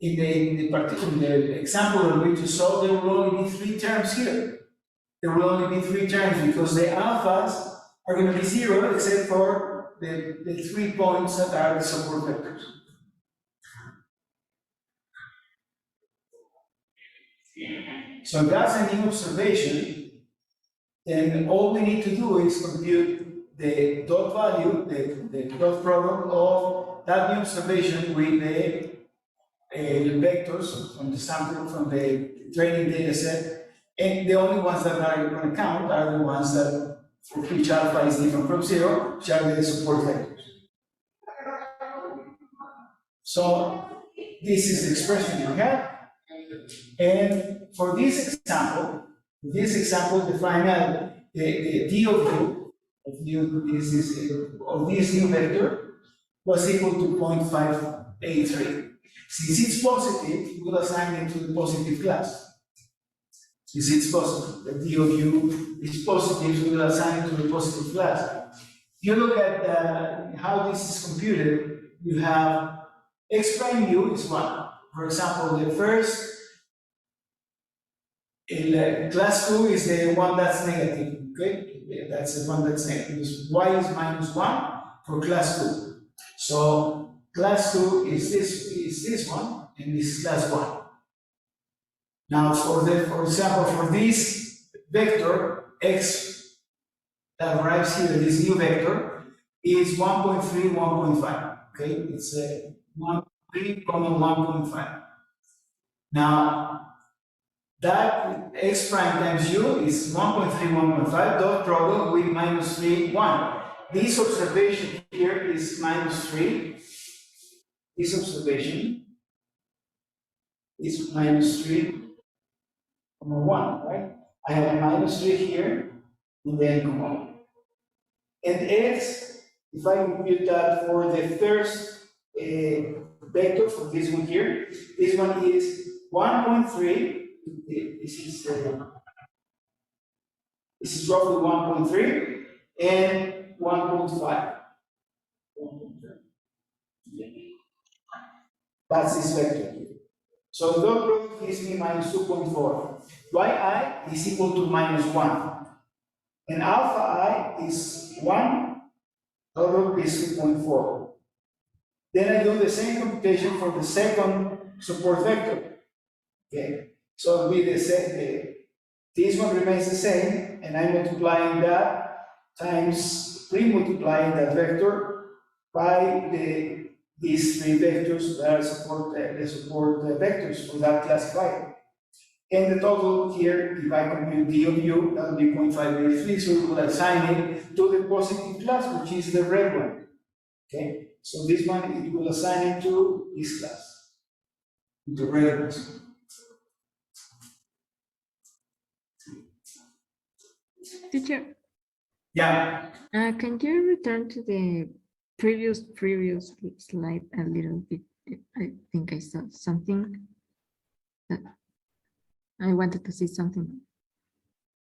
in the example that we just saw, there will only be 3 terms here. There will only be 3 terms because the alphas are going to be 0 except for the 3 points that are the support vectors. So if that's a new observation, then all we need to do is compute the dot value, the dot product of that new observation with the vectors from the sample, from the training data set, and the only ones that are going to count are the ones that for which alpha is different from 0, which are the support vectors. So this is the expression we have, and for this example, the final the d of u of this new vector was equal to 0.583. Since it's positive, we will assign it to the positive class. Since it's positive, the d of u is positive, we will assign it to the positive class. If you look at how this is computed, you have x prime u is 1. For example, the first class 2 is the one that's negative, okay? That's the one that's negative. Y is -1 for class 2. So class 2 is this one, and this is class 1. Now, for example, for this vector x that arrives here, this new vector is 1.3, 1.5. Okay, it's 1.3, 1.5. Now, that x prime times u is 1.3, 1.5, dot product with -3, 1. This observation here is -3. This observation is -3, 1, right? I have a -3 here, and then 1. And x if I compute that for the first vector for this one here, this one is 1.3. This is roughly 1.3 and 1.5. That's this vector here. So the dot product gives me minus 2.4. Yi is equal to minus 1. And alpha I is 1, dot product is 2.4. Then I do the same computation for the second support vector. Okay, so it'll be the same. This one remains the same, and I'm multiplying that times pre-multiplying that vector by these three vectors that are support vectors for that classifier. And the total here, if I compute d of u, that will be 0.583, so we will assign it to the positive class, which is the red one. Okay, so this one, it will assign it to this class, the red ones. Teacher, Yeah. can you return to the previous slide a little bit? I think I saw something that I wanted to see something.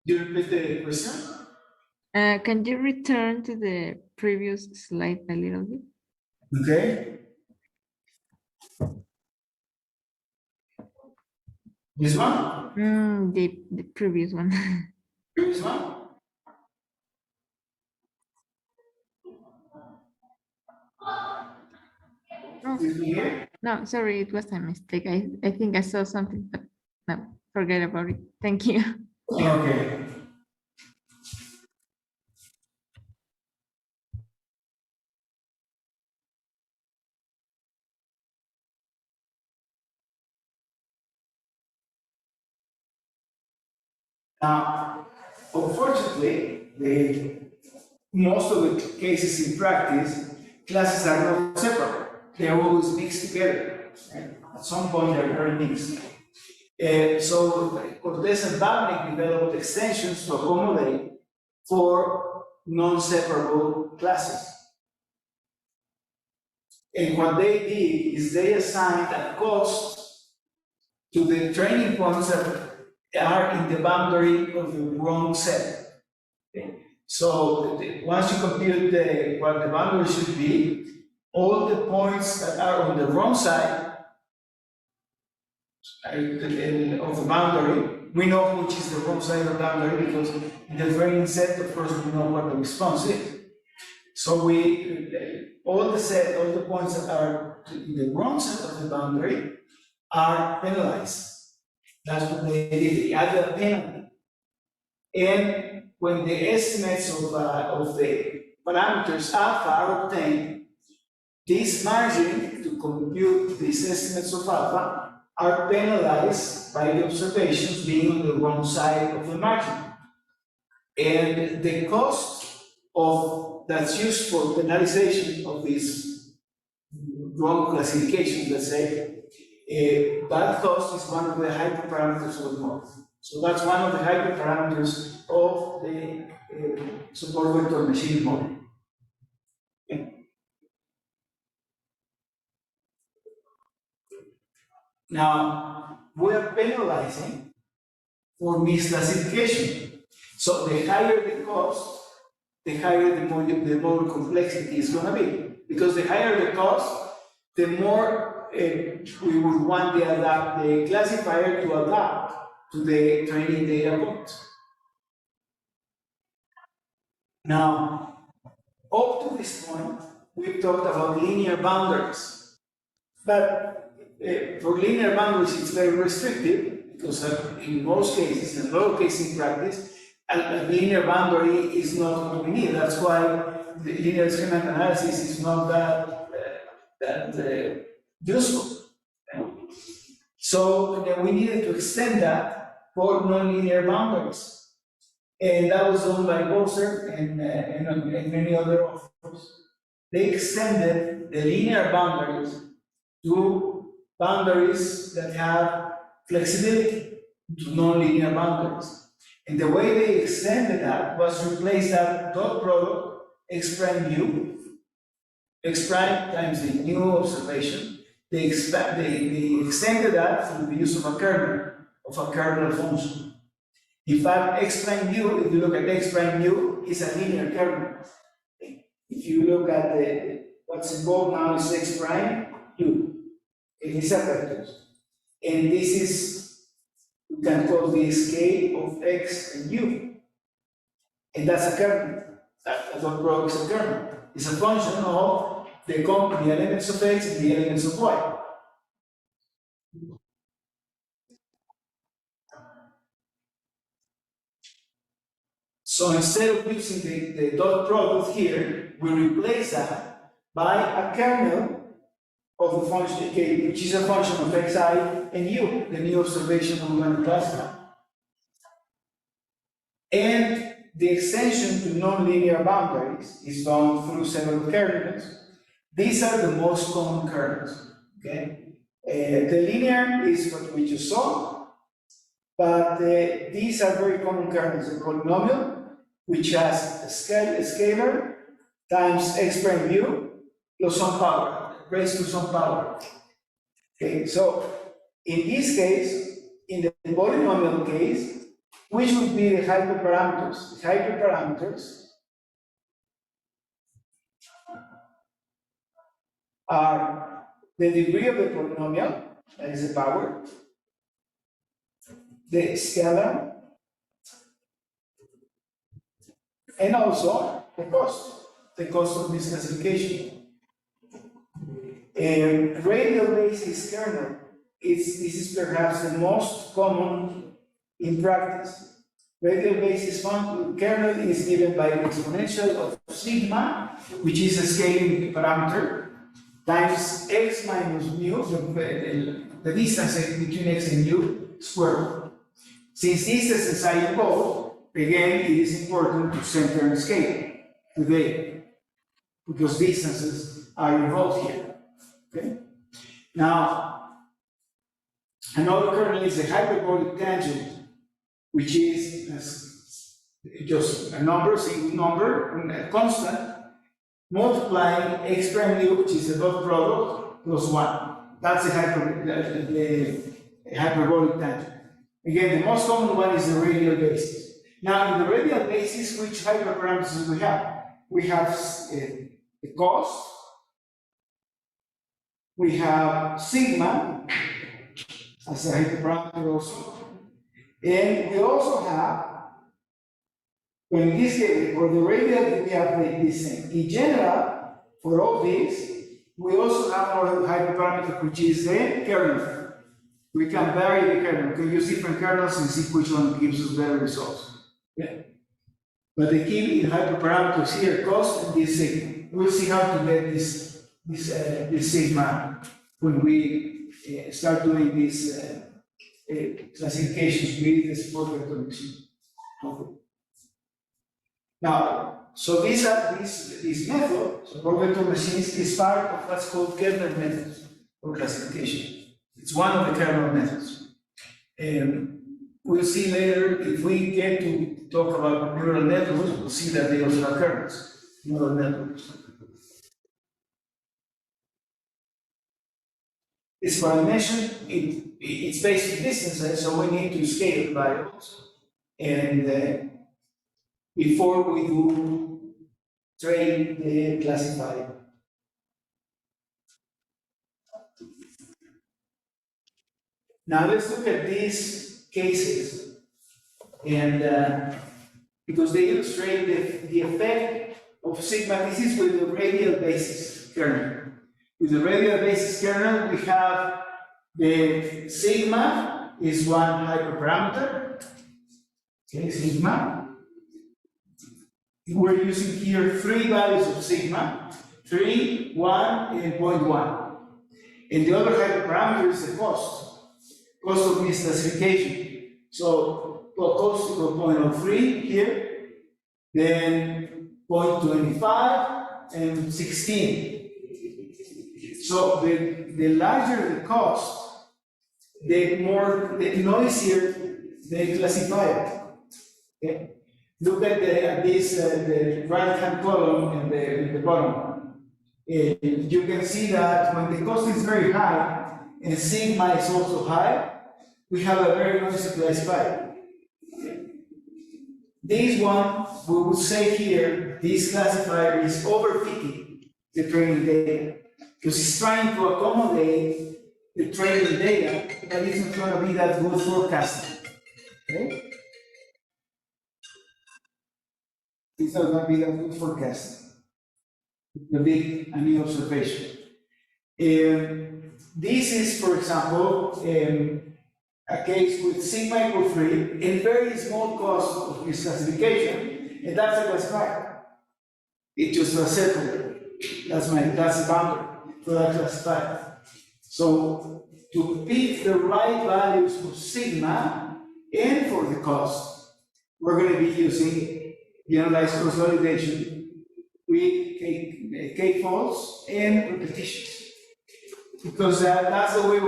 You repeat the question? Can you return to the previous slide a little bit? Okay. This one? The previous one. Previous one? Oh, This one here? no, sorry, it was a mistake. I think I saw something, but no, forget about it. Thank you. Okay. Now, unfortunately, most of the cases in practice, classes are not separate. They're always mixed together. And at some point, they're very mixed. So Cortés and Babnik developed extensions to accommodate for non-separable classes. And what they did is they assigned a cost to the training points that are in the boundary of the wrong set. Okay. So once you compute what the boundary should be, all the points that are on the wrong side of the boundary, we know which is the wrong side of the boundary because in the training set, of course, we know what the response is. So all the points that are in the wrong side of the boundary are penalized. That's what they did. They added a penalty. And when the estimates of the parameters alpha are obtained, this margin to compute these estimates of alpha are penalized by the observations being on the wrong side of the margin. And the cost that's used for penalization of these wrong classifications, let's say, that cost is one of the hyperparameters of the model. So that's one of the hyperparameters of the support vector machine model. Okay. Now, we are penalizing for misclassification. So the higher the cost, the higher the model complexity is going to be. Because the higher the cost, the more we would want the classifier to adapt to the training data point. Now, up to this point, we've talked about linear boundaries. But for linear boundaries, it's very restrictive because in most cases, in a lot of cases in practice, a linear boundary is not what we need. That's why the linear discriminant analysis is not that useful. So we needed to extend that for nonlinear boundaries. And that was done by Bowser and many other authors. They extended the linear boundaries to boundaries that have flexibility, to nonlinear boundaries. And the way they extended that was to replace that dot product x prime u x prime times the new observation. They extended that through the use of a kernel function. In fact, x prime u, if you look at x prime u, is a linear kernel. If you look at what's involved now is x prime u. It is a vector. And this is, you can call this k of x and u. And that's a kernel. That dot product is a kernel. It's a function of the elements of x and the elements of y. So instead of using the dot product here, we replace that by a kernel of the function k, which is a function of xi and u, the new observation of one class. And the extension to nonlinear boundaries is done through several kernels. These are the most common kernels. Okay, the linear is what we just saw, but these are very common kernels. The polynomial, which has a scalar times x prime u plus some power, raised to some power. Okay, so in this case, in the polynomial case, which would be the hyperparameters? The hyperparameters are the degree of the polynomial, that is the power, the scalar, and also the cost of this classification. Radial basis kernel, this is perhaps the most common in practice. Radial basis kernel is given by the exponential of sigma, which is a scaling parameter, times x minus mu, the distance between x and u squared. Since distances are involved, again, it is important to center and scale today, because distances are involved here. Okay? Now, another kernel is the hyperbolic tangent, which is just a number, single number, a constant, multiplying x prime u, which is the dot product, plus 1. That's the hyperbolic tangent. Again, the most common one is the radial basis. Now, in the radial basis, which hyperparameters do we have? We have the cost, we have sigma as a hyperparameter also, and we also have, well, in this case, for the radial, we have this thing. In general, for all these, we also have our hyperparameter, which is the kernel. We can vary the kernel, we can use different kernels and see which one gives us better results. Yeah. But the key in hyperparameters here, cost and this sigma. We'll see how to get this sigma when we start doing these classifications with the support vector machine. Okay. Now, so this method, support vector machines, is part of what's called kernel methods for classification. It's one of the kernel methods. We'll see later, if we get to talk about neural networks, we'll see that they also have kernels, neural networks. This what I mentioned, it's based on distances, so we need to scale variables. And before we do train the classifier. Now let's look at these cases, and because they illustrate the effect of sigma. This is with the radial basis kernel. With the radial basis kernel, we have the sigma is one hyperparameter. Okay, sigma. We're using here 3 values of sigma, 3, 1, and 0.1. And the other hyperparameter is the cost of misclassification. So, cost equal 0.03 here, then 0.25 and 16. So the larger the cost, the noisier the classifier. Okay? Look at this the right-hand column and the bottom one. You can see that when the cost is very high and sigma is also high, we have a very noisy classifier. This one, we would say here, this classifier is overfitting the training data because it's trying to accommodate the training data, but it's not going to be that good forecasting. Okay? It's not going to be that good forecasting. The big a new observation. This is, for example, a case with sigma equal 3 and very small cost of this classification, and that's a classifier. It's just a circle. That's the boundary for that classifier. So to pick the right values for sigma and for the cost, we're going to be using generalized cross validation with k-folds and repetitions. Because that's the way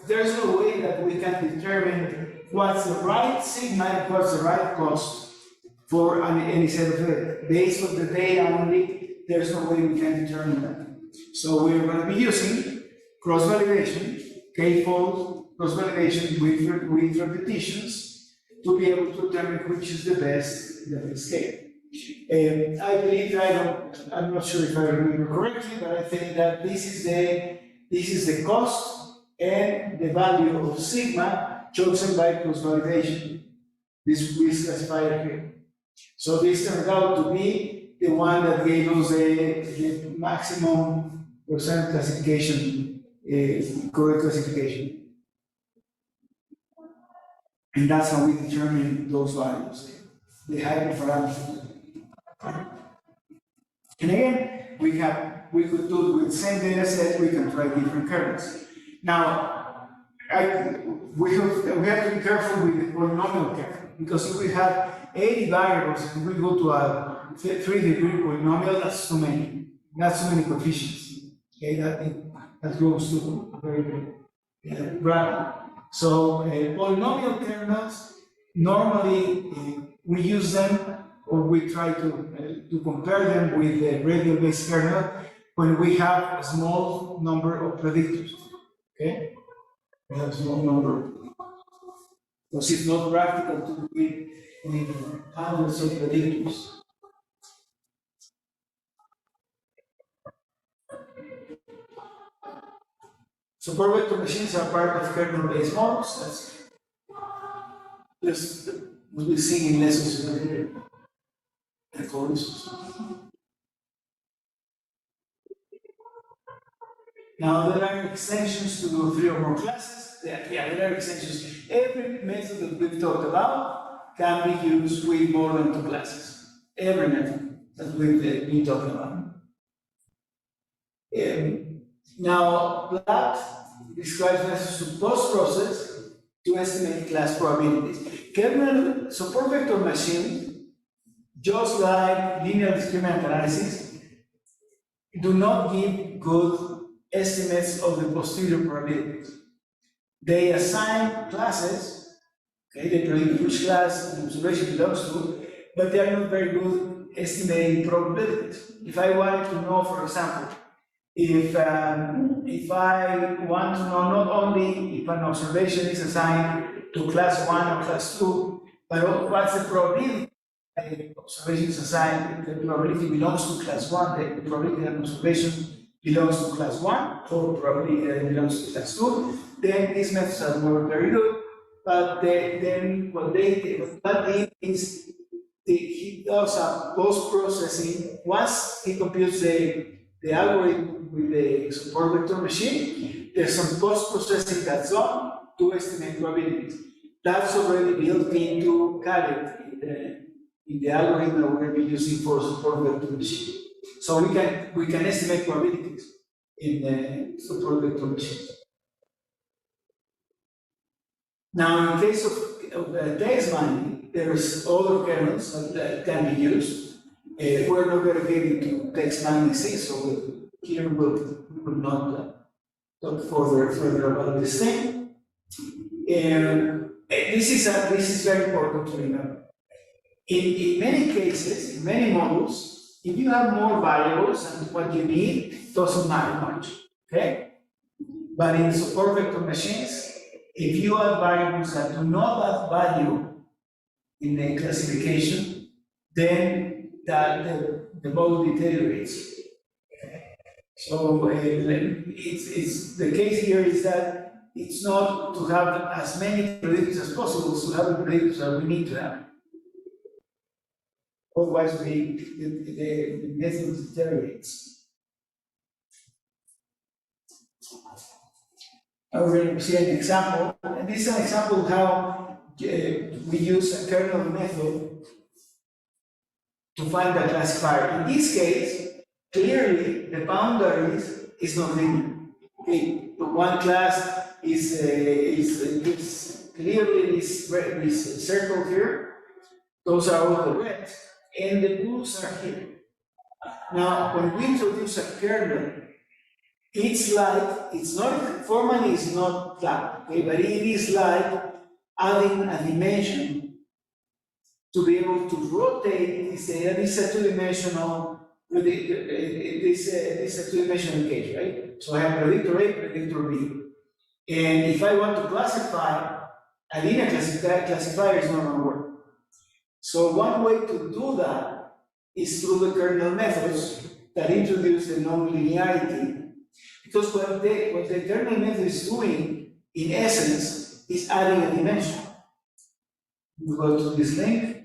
there's no way that we can determine what's the right sigma and what's the right cost for any set of data. Based on the data only, there's no way we can determine that. So we're going to be using cross-validation, k-fold cross-validation with repetitions to be able to determine which is the best scale. I believe I'm not sure if I remember correctly, but I think that this is the cost and the value of sigma chosen by cross-validation, this classifier here. So this turned out to be the one that gave us the maximum percent classification, correct classification. And that's how we determine those values, the hyperparameters. And again, we could do it with the same data set, we can try different kernels. Now, we have to be careful with the polynomial kernel, because if we have 80 variables and we go to a 3-degree polynomial, that's too many. That's too many coefficients. Okay, that grows to very rapid. So polynomial kernels, normally we use them, or we try to compare them with the radial-based kernel when we have a small number of predictors. Okay, we have a small number, because it's not practical to do with hundreds of predictors. Support vector machines are part of kernel-based models. That's just what we see in lessons here. Now there are extensions to do 3 or more classes. There are extensions. Every method that we've talked about can be used with more than 2 classes. Every method that we've been talking about. Now, Blatt describes methods to post-process to estimate class probabilities. Kernel support vector machine, just like linear discriminant analysis, do not give good estimates of the posterior probabilities. They assign classes, okay, they predict which class the observation belongs to, but they are not very good estimating probabilities. If I wanted to know, for example, if I want to know not only if an observation is assigned to class 1 or class 2, but what's the probability the observation is assigned, the probability belongs to class 1, the probability that an observation belongs to class 1, or probability that it belongs to class 2, then these methods are not very good, but then what that means is he does a post-processing. Once he computes the algorithm with the support vector machine, there's some post-processing that's done to estimate probabilities. That's already built into Caret in the algorithm that we're going to be using for support vector machine. So we can estimate probabilities in the support vector machine. Now, in case of text mining, there's other kernels that can be used. We're not going to get into text mining C, so here we will not talk further about this thing. And this is very important to remember. In many cases, in many models, If you have more variables than what you need, it doesn't matter much, okay? But in support vector machines, if you add variables that do not add value in the classification, then the model deteriorates. So it's the case here is that it's not to have as many predictors as possible, to have the predictors that we need to have. Otherwise, the method deteriorates. Now we're going to see an example, and this is an example of how we use a kernel method to find the classifier. In this case, clearly the boundaries is not linear. Okay, the one class is clearly this circle here. Those are all the reds, and the blues are here. Now, when we introduce a kernel, it's like, it's not, formally it's not flat, okay, but it is like adding a dimension to be able to rotate this data. This is a two-dimensional, this is a two-dimensional case, right? So I have predictor A, predictor B. And if I want to classify, a linear classifier is not going to work. So one way to do that is through the kernel methods that introduce the non-linearity. Because what the kernel method is doing, in essence, is adding a dimension. We go to this link.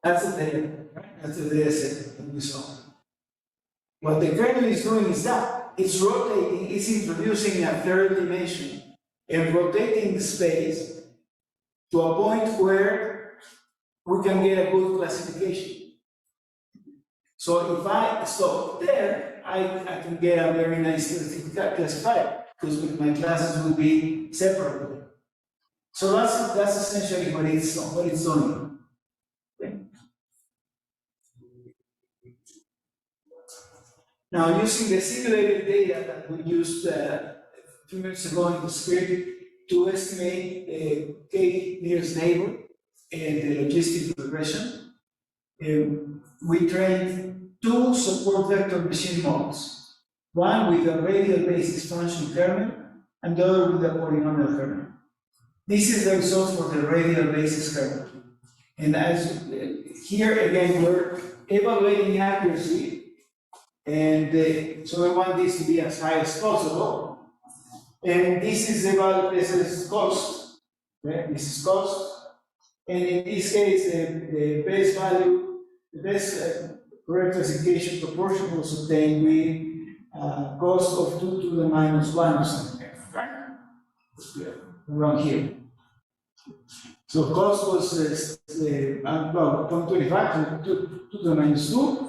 That's the data, right? That's the data set that we saw. What the kernel is doing is that it's rotating, it's introducing a third dimension and rotating the space to a point where we can get a good classification. So if I stop there, I can get a very nice classifier because my classes will be separable. So that's essentially what it's doing. Okay. Now, using the simulated data that we used a few minutes ago in the script to estimate the K nearest neighbor and the logistic regression, we trained two support vector machine models. One with a radial basis function kernel, and the other with a polynomial kernel. This is the result for the radial basis kernel. And as here again, we're evaluating accuracy. And so we want this to be as high as possible. And this is cost. Okay? This is cost. And in this case, the best value, the best correct classification proportion was obtained with cost of 2 to the minus 1 or something. Right? Around here. So cost was 0.25 to the minus 2.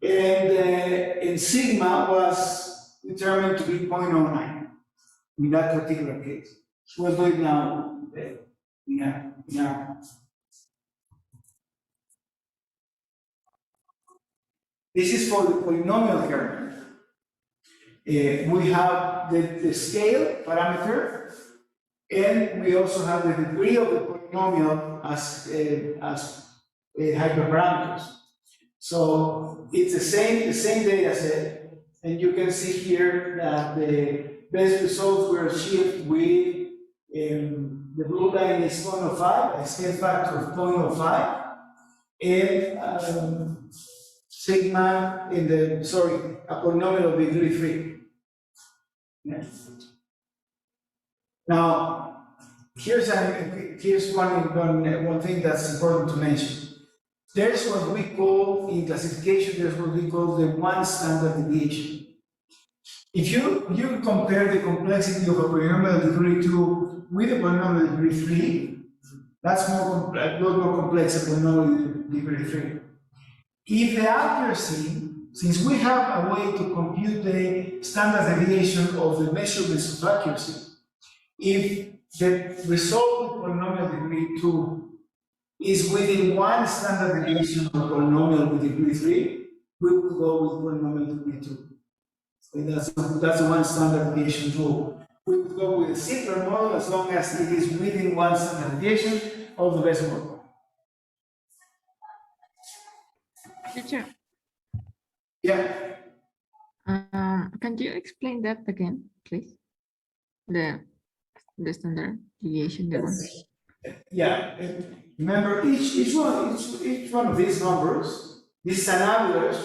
And sigma was determined to be 0.09 in that particular case. We'll do it now. This is for the polynomial kernel. We have the scale parameter, and we also have the degree of the polynomial as hyperparameters. So it's the same data set, and you can see here that the best results were achieved with the blue line is 0.05, a scale factor of 0.05, and sigma in the, a polynomial of degree 3. Yes. Now, here's one thing that's important to mention. There's what we call, in classification, there's what we call the one standard deviation. If you compare the complexity of a polynomial degree 2 with a polynomial degree 3, that's a lot more complex than polynomial degree 3. If the accuracy, since we have a way to compute the standard deviation of the measurements of accuracy, if the result with polynomial degree 2 is within one standard deviation of a polynomial with degree 3, we will go with polynomial degree 2. And that's the one standard deviation rule. We would go with a simpler model as long as it is within one standard deviation of the best model. Teacher, Yeah. can you explain that again, please? The standard deviation, the one. Yeah. Remember, each one of these numbers, this is an average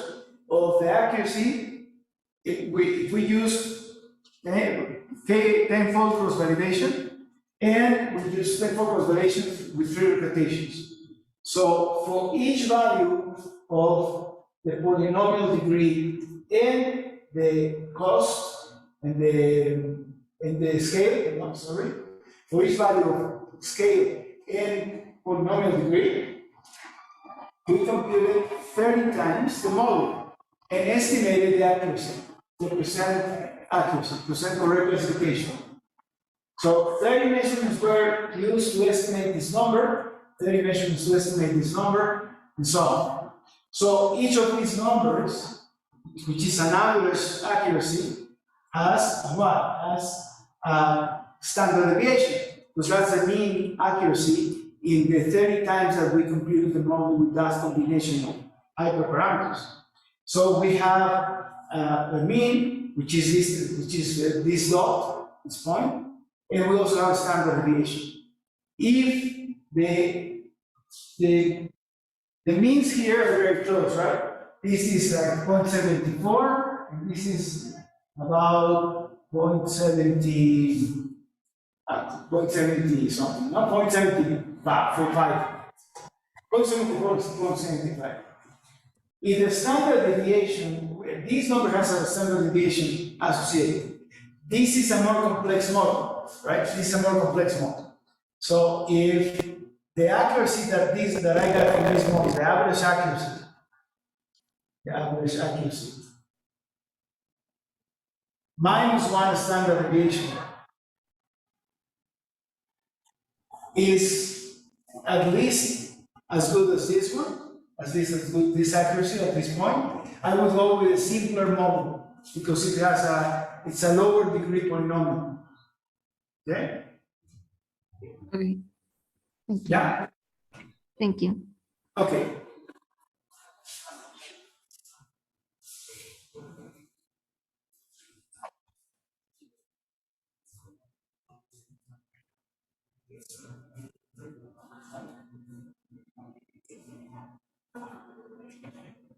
of the accuracy. If we use 10-fold cross validation, and we use 10-fold cross validation with 3 repetitions. So for each value of the polynomial degree and the cost and the scale, I'm sorry, for each value of scale and polynomial degree, we computed 30 times the model and estimated the accuracy, the percent accuracy, percent correct classification. So 30 measurements were used to estimate this number, 30 measurements to estimate this number, and so on. So each of these numbers, which is an average accuracy, has what? Has a standard deviation, because that's the mean accuracy in the 30 times that we computed the model with that combination of hyperparameters. So we have a mean, which is this dot, this point, and we also have a standard deviation. If the means here are very close, right? This is like 0.74, and this is about 0.70 something, not 0.75 for 5. 0.75. If the standard deviation, this number has a standard deviation associated. This is a more complex model, right? This is a more complex model. So if the accuracy that I got from this model, the average accuracy, minus 1 standard deviation is at least as good as this one, this accuracy at this point. I would go with a simpler model because it's a lower degree polynomial. Okay? Okay. Thank you. Yeah? Thank you. Okay.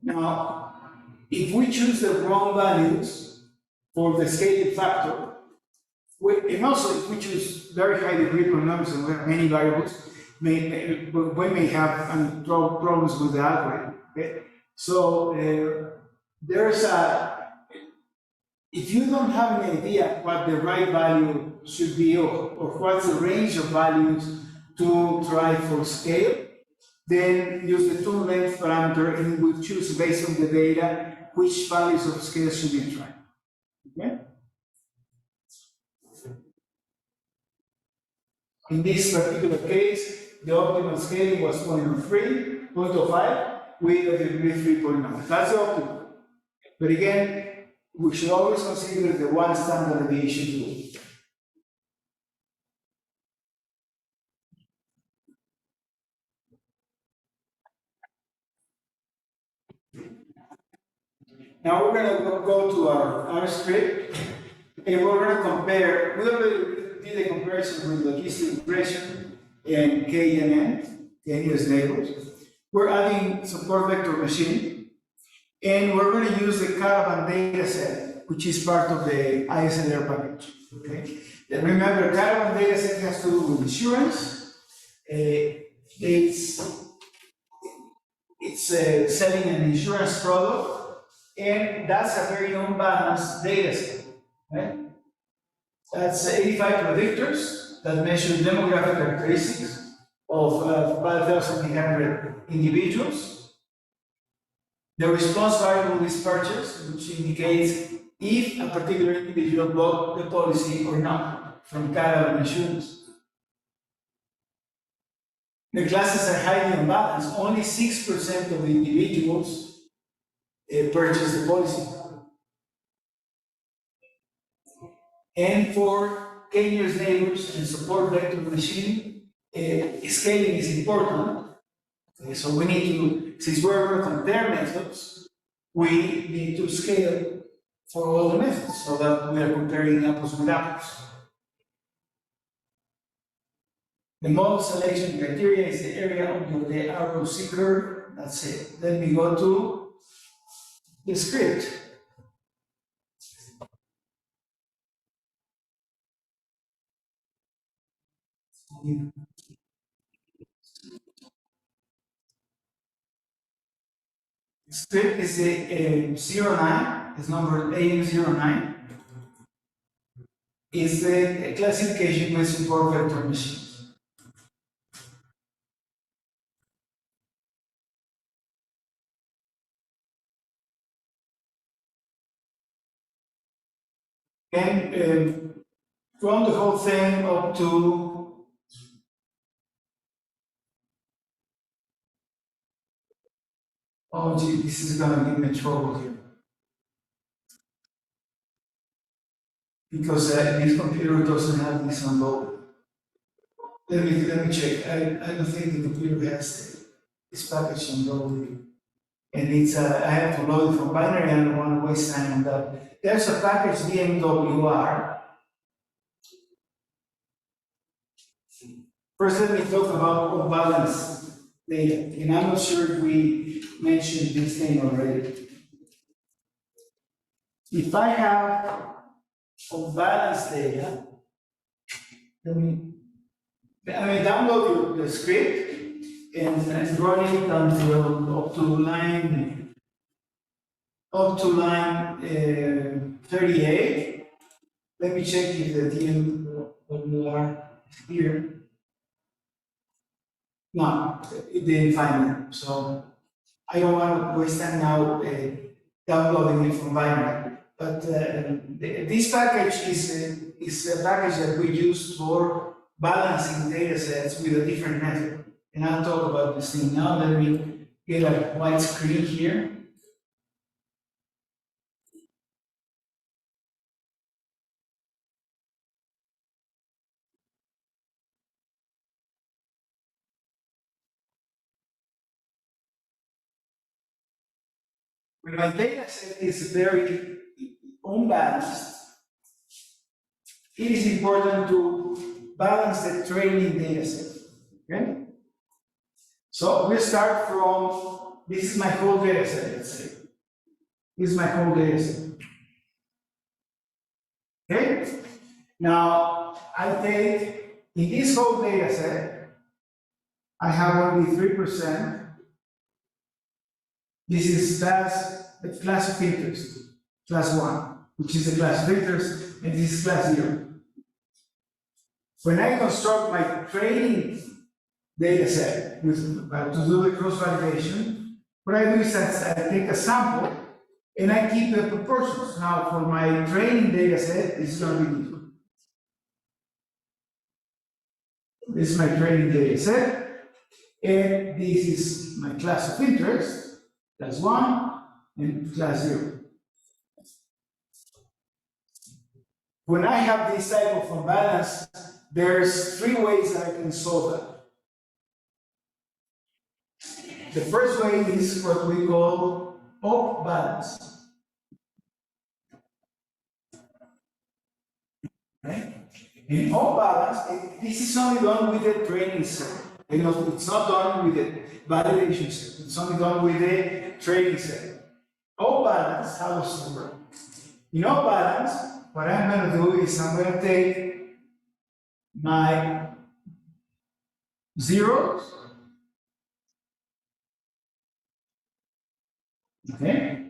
Now, if we choose the wrong values for the scaling factor, and also if we choose very high degree polynomials and we have many variables, we may have problems with the algorithm. Okay? So if you don't have any idea what the right value should be or what's the range of values to try for scale, then use the tool length parameter and we'll choose based on the data which values of scale should be tried. Okay? In this particular case, the optimal scaling was 0.03, 0.05 with a degree 3 polynomial. That's the optimal. But again, we should always consider the one standard deviation rule. Now we're going to go to our script, and we're going to compare. We already did a comparison with logistic regression and KNN, K-nearest neighbors. We're adding support vector machine, and we're going to use the caravan data set, which is part of the ISLR package. Okay. And remember, caravan data set has to do with insurance. It's selling an insurance product. And that's a very unbalanced data set, right? That's 85 predictors that measure demographic characteristics of 5,800 individuals. The response variable is purchase, which indicates if a particular individual bought the policy or not from caravan insurance. The classes are highly unbalanced. Only 6% of the individuals purchase the policy. And for k-nearest neighbors and support vector machine, scaling is important. Okay, so we need to, since we're going to compare methods, we need to scale for all the methods so that we are comparing apples with apples. The model selection criteria is the area under the ROC curve. That's it. Then we go to the script. The script is the 09, it's number AM09. Is the classification with support vector machines. And run the whole thing up to oh gee, this is gonna give me trouble here. Because this computer doesn't have this unloaded. Let me check. I don't think the computer has this package unloaded. And it's I have to load it from binary and I don't want to waste time on that. There's a package DMWR. First, let me talk about unbalanced data. And I'm not sure if we mentioned this thing already. If I have unbalanced data, I may download the script and run it until up to line 38. Let me check if the DMWR is here. No, it didn't find it. So I don't want to waste time now downloading it from binary. But this package is a package that we use for balancing data sets with a different method. And I'll talk about this thing now. Let me get a white screen here. When my data set is very unbalanced, it is important to balance the training data set. Okay? So we start from, this is my whole data set, let's say. This is my whole data set. Okay? Now, I take, in this whole data set, I have only 3%. This is the class of interest, class 1, which is the class of interest, and this is class 0. When I construct my training data set to do the cross validation, what I do is I take a sample and I keep the proportions. Now, for my training data set, this is going to be different. This is my training data set, and this is my class of interest, class 1, and class 0. When I have this type of imbalance, there's 3 ways that I can solve that. The first way is what we call up balance. Okay? In up balance, this is only done with the training set. It's not done with the validation set. It's only done with the training set. Up balance, how does it work? In up balance, what I'm going to do is I'm going to take my zeros. Okay?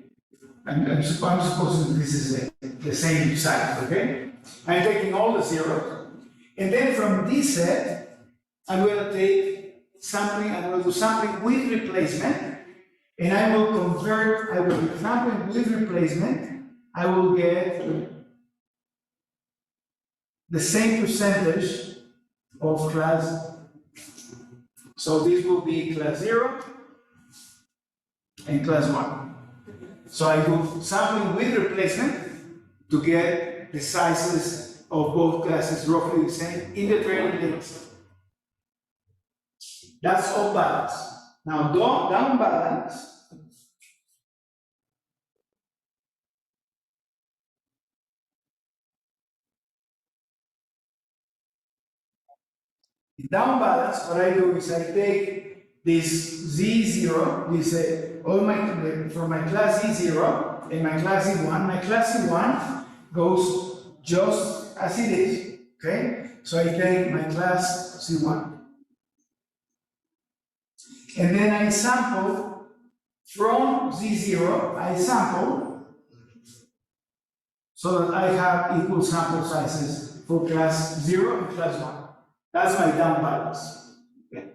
I'm supposing this is the same size, okay? I'm taking all the zeros. And then from this set, I'm going to take sampling, I'm going to do sampling with replacement. And I will convert, I will do sampling with replacement. I will get the same percentage of class. So this will be class 0 and class 1. So I do sampling with replacement to get the sizes of both classes roughly the same in the training data set. That's off balance. Now down balance. Down balance, what I do is I take this Z0, this all my for my class Z0 and my class Z1. My class Z1 goes just as it is. Okay, so I take my class Z1, and then I sample from Z0. I sample so that I have equal sample sizes for class 0 and class 1. That's my down balance. Okay.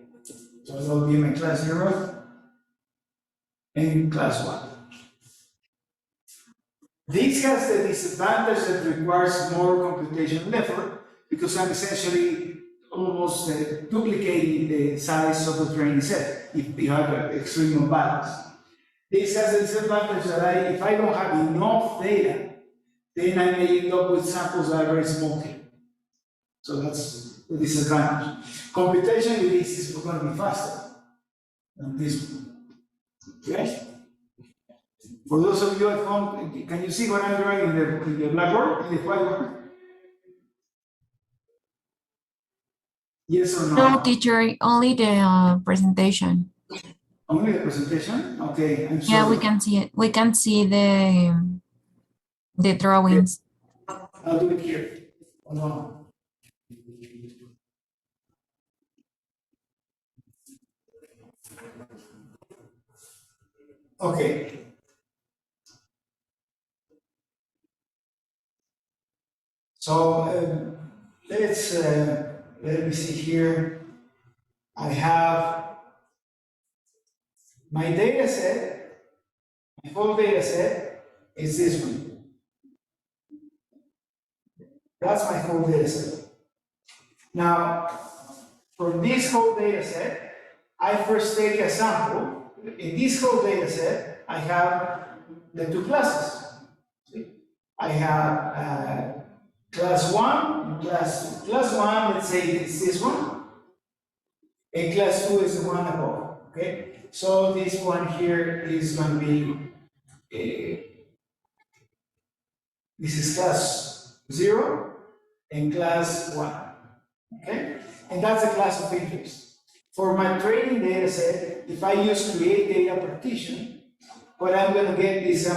So that will be my class 0 and class 1. This has the disadvantage that requires more computational effort because I'm essentially almost duplicating the size of the training set if you have an extreme imbalance. This has the disadvantage that if I don't have enough data, then I may end up with samples that are very small here. So that's the disadvantage. Computationally, this is going to be faster than this one. Okay? For those of you at home, can you see what I'm drawing in the blackboard, in the whiteboard? Yes or no? No, teacher, only the presentation. Only the presentation? Okay, I'm sorry. Yeah, we can see it. We can see the drawings. I'll do it here. Hold on. Okay. So let me see here. I have my data set, my whole data set is this one. That's my whole data set. Now, from this whole data set, I first take a sample. In this whole data set, I have the two classes. See? I have class 1 and class 2. Class 1, let's say it's this one. And class 2 is the one above. Okay? So this one here is going to be, this is class 0 and class 1. Okay? And that's the class of interest. For my training data set, if I use create data partition, what I'm going to get is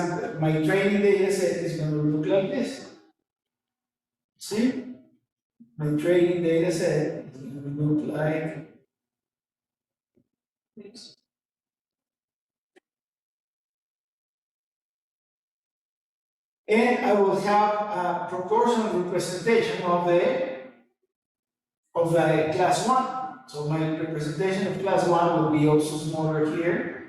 my training data set is going to look like this. See? My training data set is going to look like this. And I will have a proportional representation of the class 1. So my representation of class 1 will be also smaller here.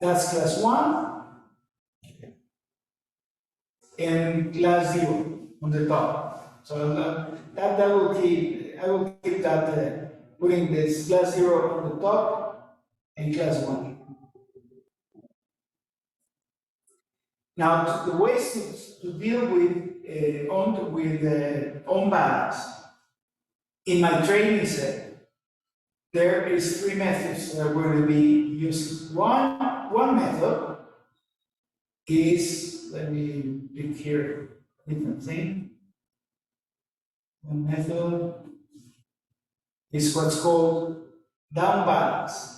That's class 1 and class 0 on the top. So that will keep, I will keep that, putting this class 0 on the top and class 1. Now, the ways to deal with on balance in my training set, there is 3 methods that we're going to be using. One method is, let me pick here a different thing. One method is what's called down balance.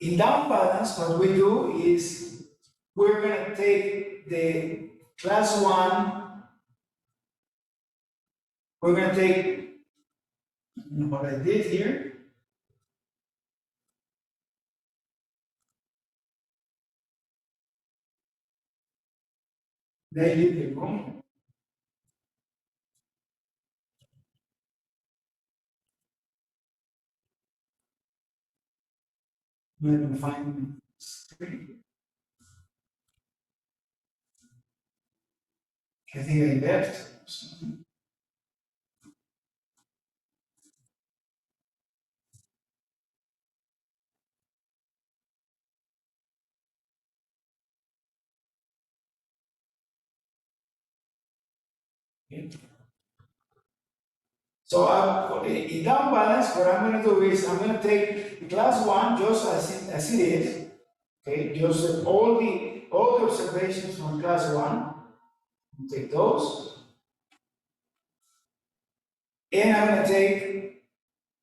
In down balance, what we do is we're going to take the class 1, we're going to take what I did here. They did it wrong. Let me find the screen. I think I left. Okay. So in down balance, what I'm going to do is I'm going to take class 1 just as it is. Okay, just all the observations from class 1. Take those. And I'm going to take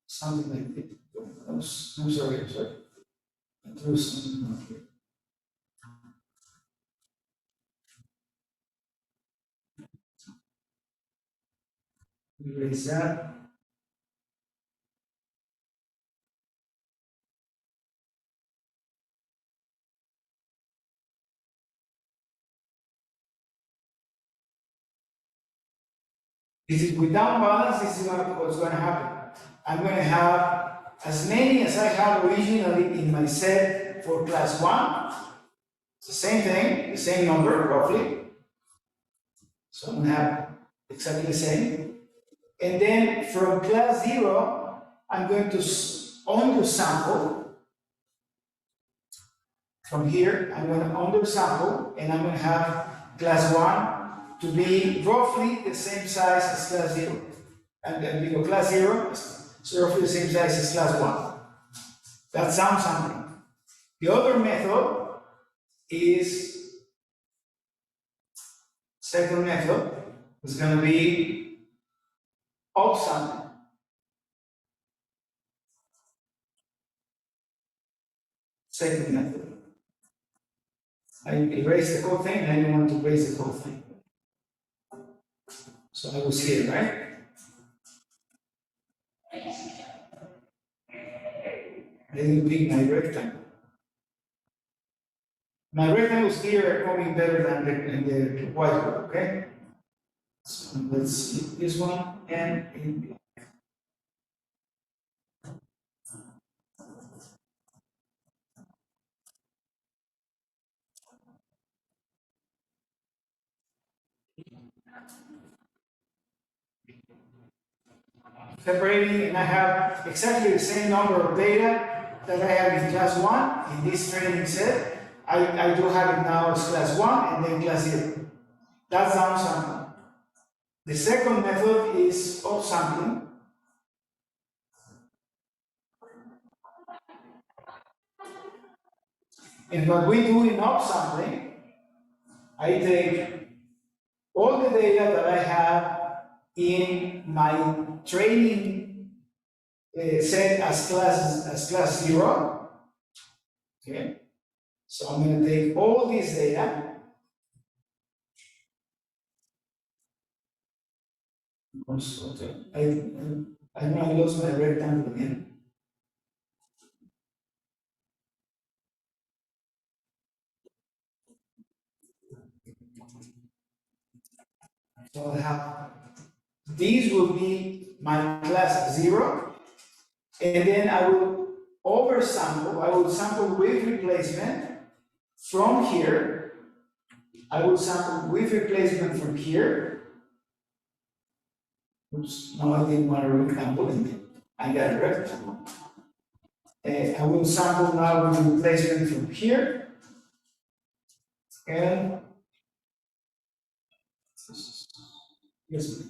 something like this. I'm sorry. I threw something on here. Erase that. This is with down balance, this is what's going to happen. I'm going to have as many as I have originally in my set for class 1. It's the same thing, the same number roughly. So I'm going to have exactly the same. And then from class 0, I'm going to undersample. From here, I'm going to undersample, and I'm going to have class 1 to be roughly the same size as class 0. And then class 0 is roughly the same size as class 1. That sounds something. The other method is, second method, is going to be upsampling. Second method. I erased the whole thing, and I didn't want to erase the whole thing. So I was here, right? I didn't pick my rectangle. My rectangles here are coming better than the whiteboard, okay? So let's see this one and separating, and I have exactly the same number of data that I have in class 1 in this training set. I do have it now as class 1 and then class 0. That's downsampling. The second method is upsampling. And what we do in upsampling, I take all the data that I have in my training set as class 0. Okay. So I'm going to take all this data. I know I lost my rectangle again. So I have, these will be my class 0, and then I will oversample, I will sample with replacement from here. I will sample with replacement from here. Oops, no, I didn't want a rectangle, I got a rectangle. I will sample now with replacement from here. And yes,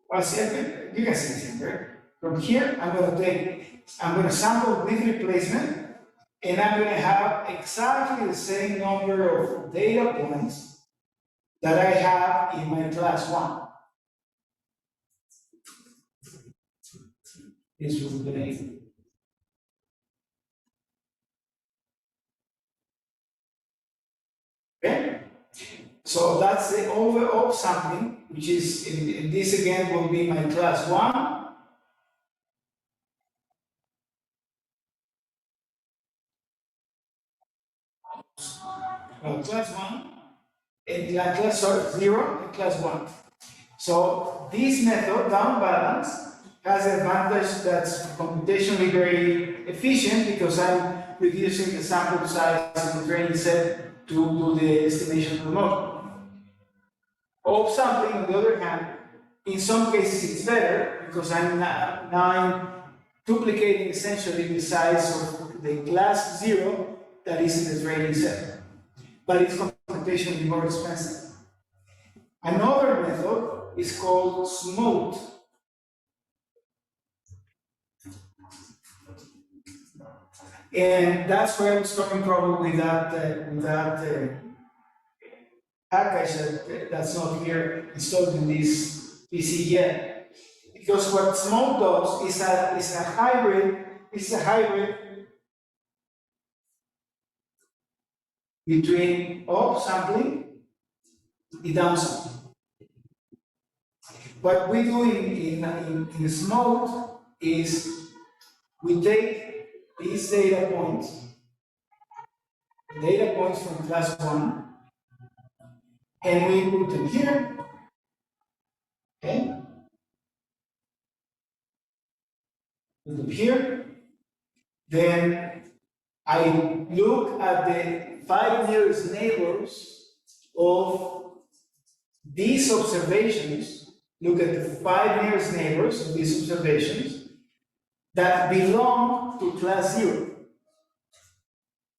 well, see, you can see this right? From here, I'm going to sample with replacement, and I'm going to have exactly the same number of data points that I have in my class 1. This will be okay. So that's the overall sampling, which is, in this again will be my class 1. Class 1, and class 0 and class 1. So this method, down balance, has the advantage that's computationally very efficient because I'm reducing the sample size in the training set to do the estimation of the model. Upsampling, on the other hand, in some cases it's better because now I'm duplicating essentially the size of the class 0 that is in the training set. But it's computationally more expensive. Another method is called smooth. And that's where I was coming probably with that package that's not here installed in this PC yet. Because what smooth does is a hybrid between upsampling and downsampling. What we do in smooth is we take these data points from class 1, and we put them here, okay? Put them here. Then I look at the 5 nearest neighbors of these observations, look at the 5 nearest neighbors of these observations that belong to class 0.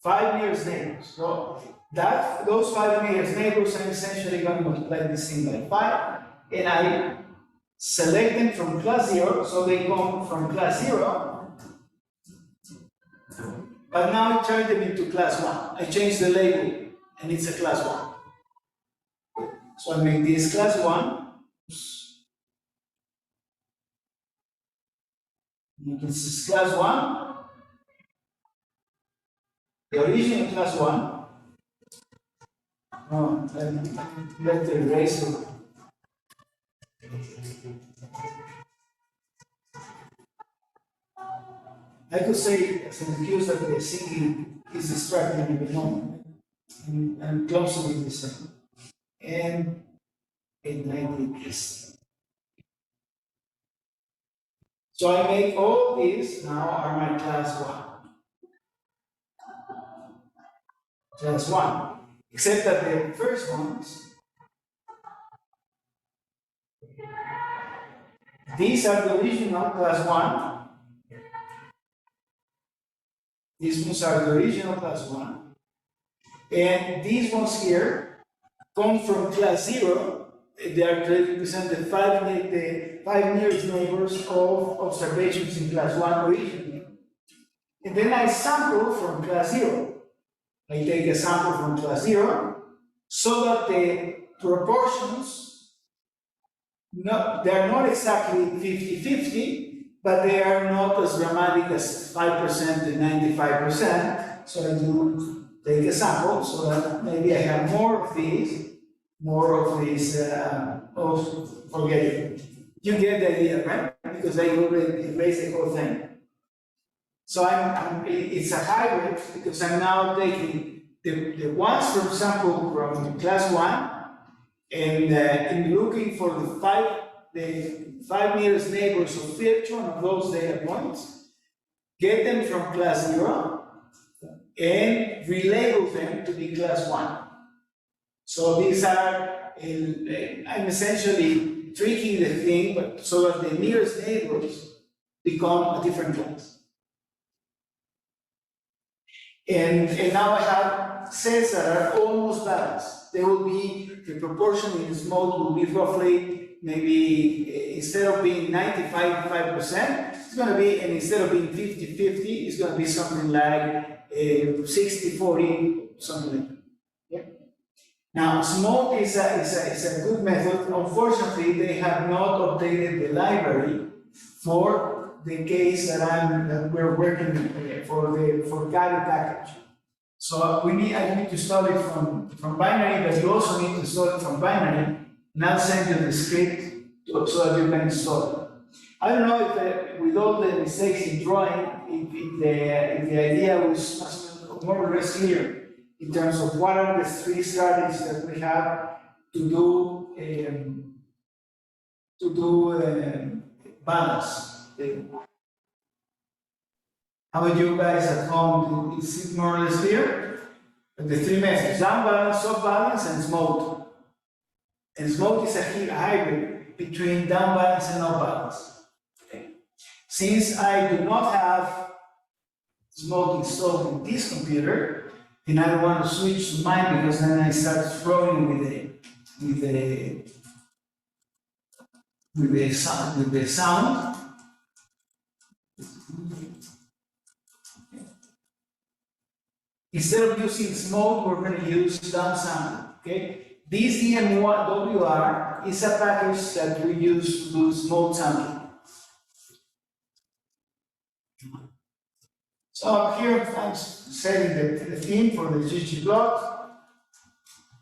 5 nearest neighbors. So those 5 nearest neighbors, I'm essentially going to multiply this thing by 5, and I select them from class 0, so they come from class 0, but now I turn them into class 1. I change the label, and it's a class 1. So I make this class 1. This is class 1. The original class 1. Oh, let the eraser. I could say as an excuse that the singing is distracting me, but I'm close to the same. And I did this. So I make all these now are my class 1. Class 1. Except that the first ones, these are the original class 1. These ones are the original class 1. And these ones here come from class 0. They are represent the 5 nearest neighbors of observations in class 1 originally. And then I sample from class 0. I take a sample from class 0 so that the proportions, they are not exactly 50-50, but they are not as dramatic as 5% and 95%. So I do take a sample so that maybe I have more of these, forget it. You get the idea, right? Because I already erased the whole thing. So it's a hybrid because I'm now taking the ones, for example, from class 1, and in looking for the 5 nearest neighbors of each one of those data points, get them from class 0, and relabel them to be class 1. So these are, I'm essentially tweaking the thing, but so that the nearest neighbors become a different class. And now I have sets that are almost balanced. They will be, the proportion in this mode will be roughly, maybe instead of being 95%, it's going to be, and instead of being 50-50, it's going to be something like 60-40, something like that. Yeah. Now, smooth is a good method. Unfortunately, they have not updated the library for the case that we're working for Kali package. So I need to install it from binary, but you also need to install it from binary. And I'll send you the script so that you can install it. I don't know if with all the mistakes in drawing, if the idea was more or less clear in terms of what are the 3 strategies that we have to do balance. How about you guys at home? Is it more or less clear? The 3 methods: down balance, soft balance, and smooth. And smooth is a hybrid between down balance and up balance. Okay. Since I do not have smooth installed in this computer, and I don't want to switch to mine because then I start throwing with with the sound. Instead of using smoke, we're going to use downsampling. Okay, this DMWR is a package that we use to do smoke sampling. So here I'm setting the theme for the ggplot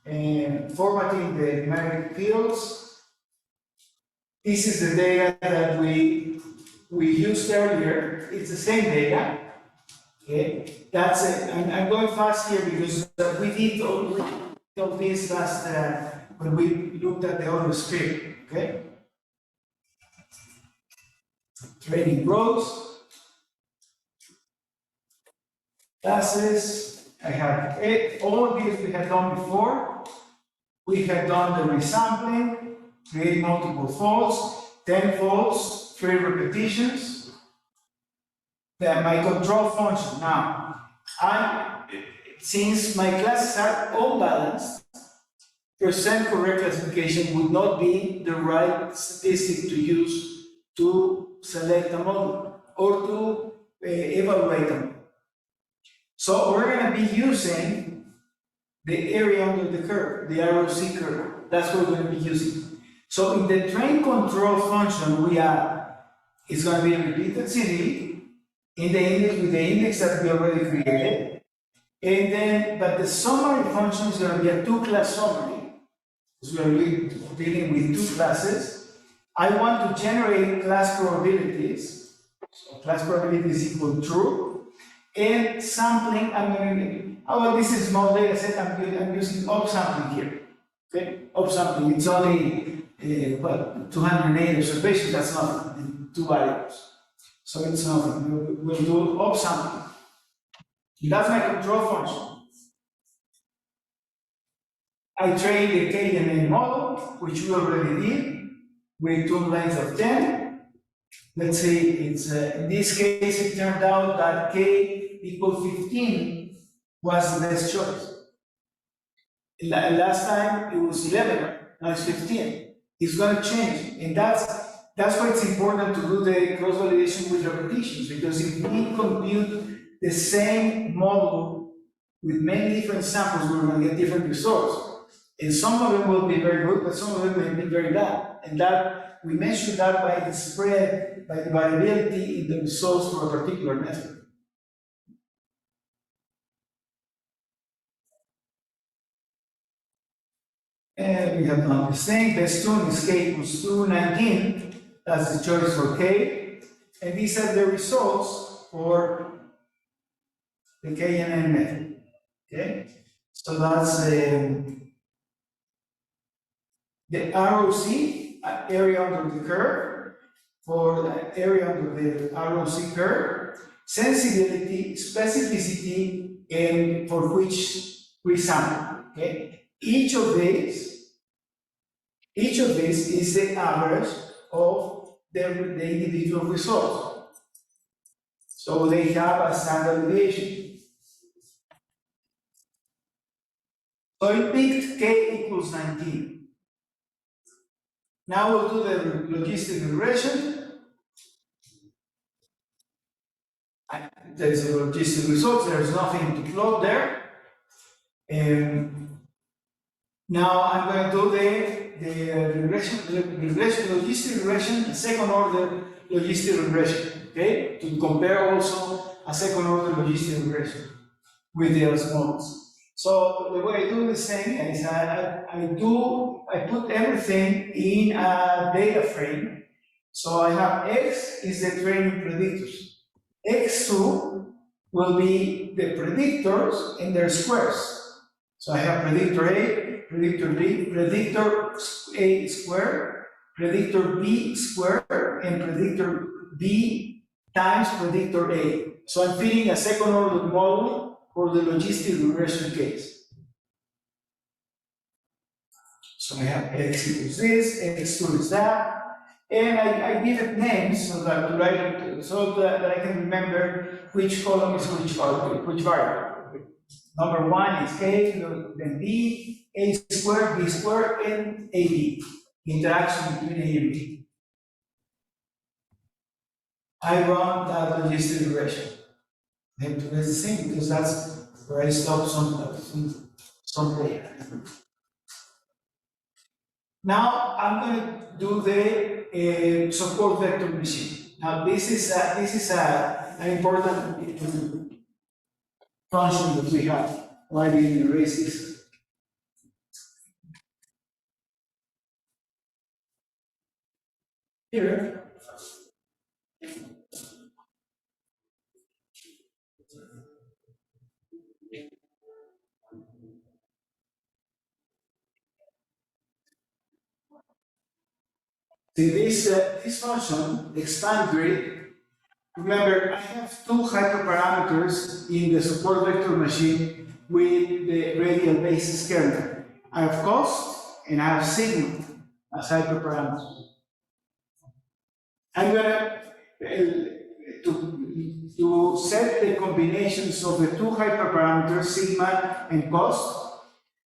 and formatting the numeric fields. This is the data that we used earlier. It's the same data. Okay, that's it. I'm going fast here because we did all this last when we looked at the other script. Okay, training rows. Classes, I have all of these we had done before. We had done the resampling, create multiple folds, 10 folds, 3 repetitions. Then my control function. Now, since my classes are all balanced, percent correct classification would not be the right statistic to use to select a model or to evaluate a model. So we're going to be using the area under the curve, the ROC curve. That's what we're going to be using. So in the train control function, we have, it's going to be a repeated CD in the index with the index that we already created. And then, but the summary function is going to be a 2-class summary. So we're dealing with 2 classes. I want to generate class probabilities. So class probabilities equal true. And sampling, I'm going to, well, this is small data set, I'm using upsampling here. Okay, upsampling, it's only, 208 observations, that's nothing, 2 variables. So it's nothing, we'll do upsampling. That's my control function. I train the K&N model, which we already did, with 2 lengths of 10. Let's say it's, in this case, it turned out that K equal 15 was the best choice. Last time it was 11, now it's 15. It's going to change, and that's why it's important to do the cross-validation with repetitions, because if we compute the same model with many different samples, we're going to get different results. And some of them will be very good, but some of them may be very bad. And that we measure that by the spread, by the variability in the results for a particular method. And we have done the same. Best 2 in this case equals 219. That's the choice for K. And these are the results for the K&N method. Okay? So that's the ROC, area under the curve, for the area under the ROC curve, sensitivity, specificity, and for which we sample. Okay? Each of these is the average of the individual results. So they have a standard deviation. So it picked K equals 19. Now we'll do the logistic regression. There's a logistic result, there's nothing to plot there. And now I'm going to do the logistic regression, and second order logistic regression, okay? To compare also a second order logistic regression with the other models. So the way I do this thing is I put everything in a data frame. So I have X is the training predictors. X2 will be the predictors and their squares. So I have predictor A, predictor B, predictor A squared, predictor B squared, and predictor B times predictor A. So I'm feeding a second order model for the logistic regression case. So I have X equals this, X2 is that, and I give it names so that I can remember which column is which variable. Number one is A, then B, A squared, B squared, and AB. Interaction between A and B. I run that logistic regression. I have to do the same because that's where I stop some data. Now I'm going to do the support vector machine. Now this is an important function that we have. Why do you erase this? Here. See this function, expand grid. Remember, I have two hyperparameters in the support vector machine with the radial basis kernel. I have cost and I have sigma as hyperparameters. I'm gonna to set the combinations of the two hyperparameters, sigma and cost.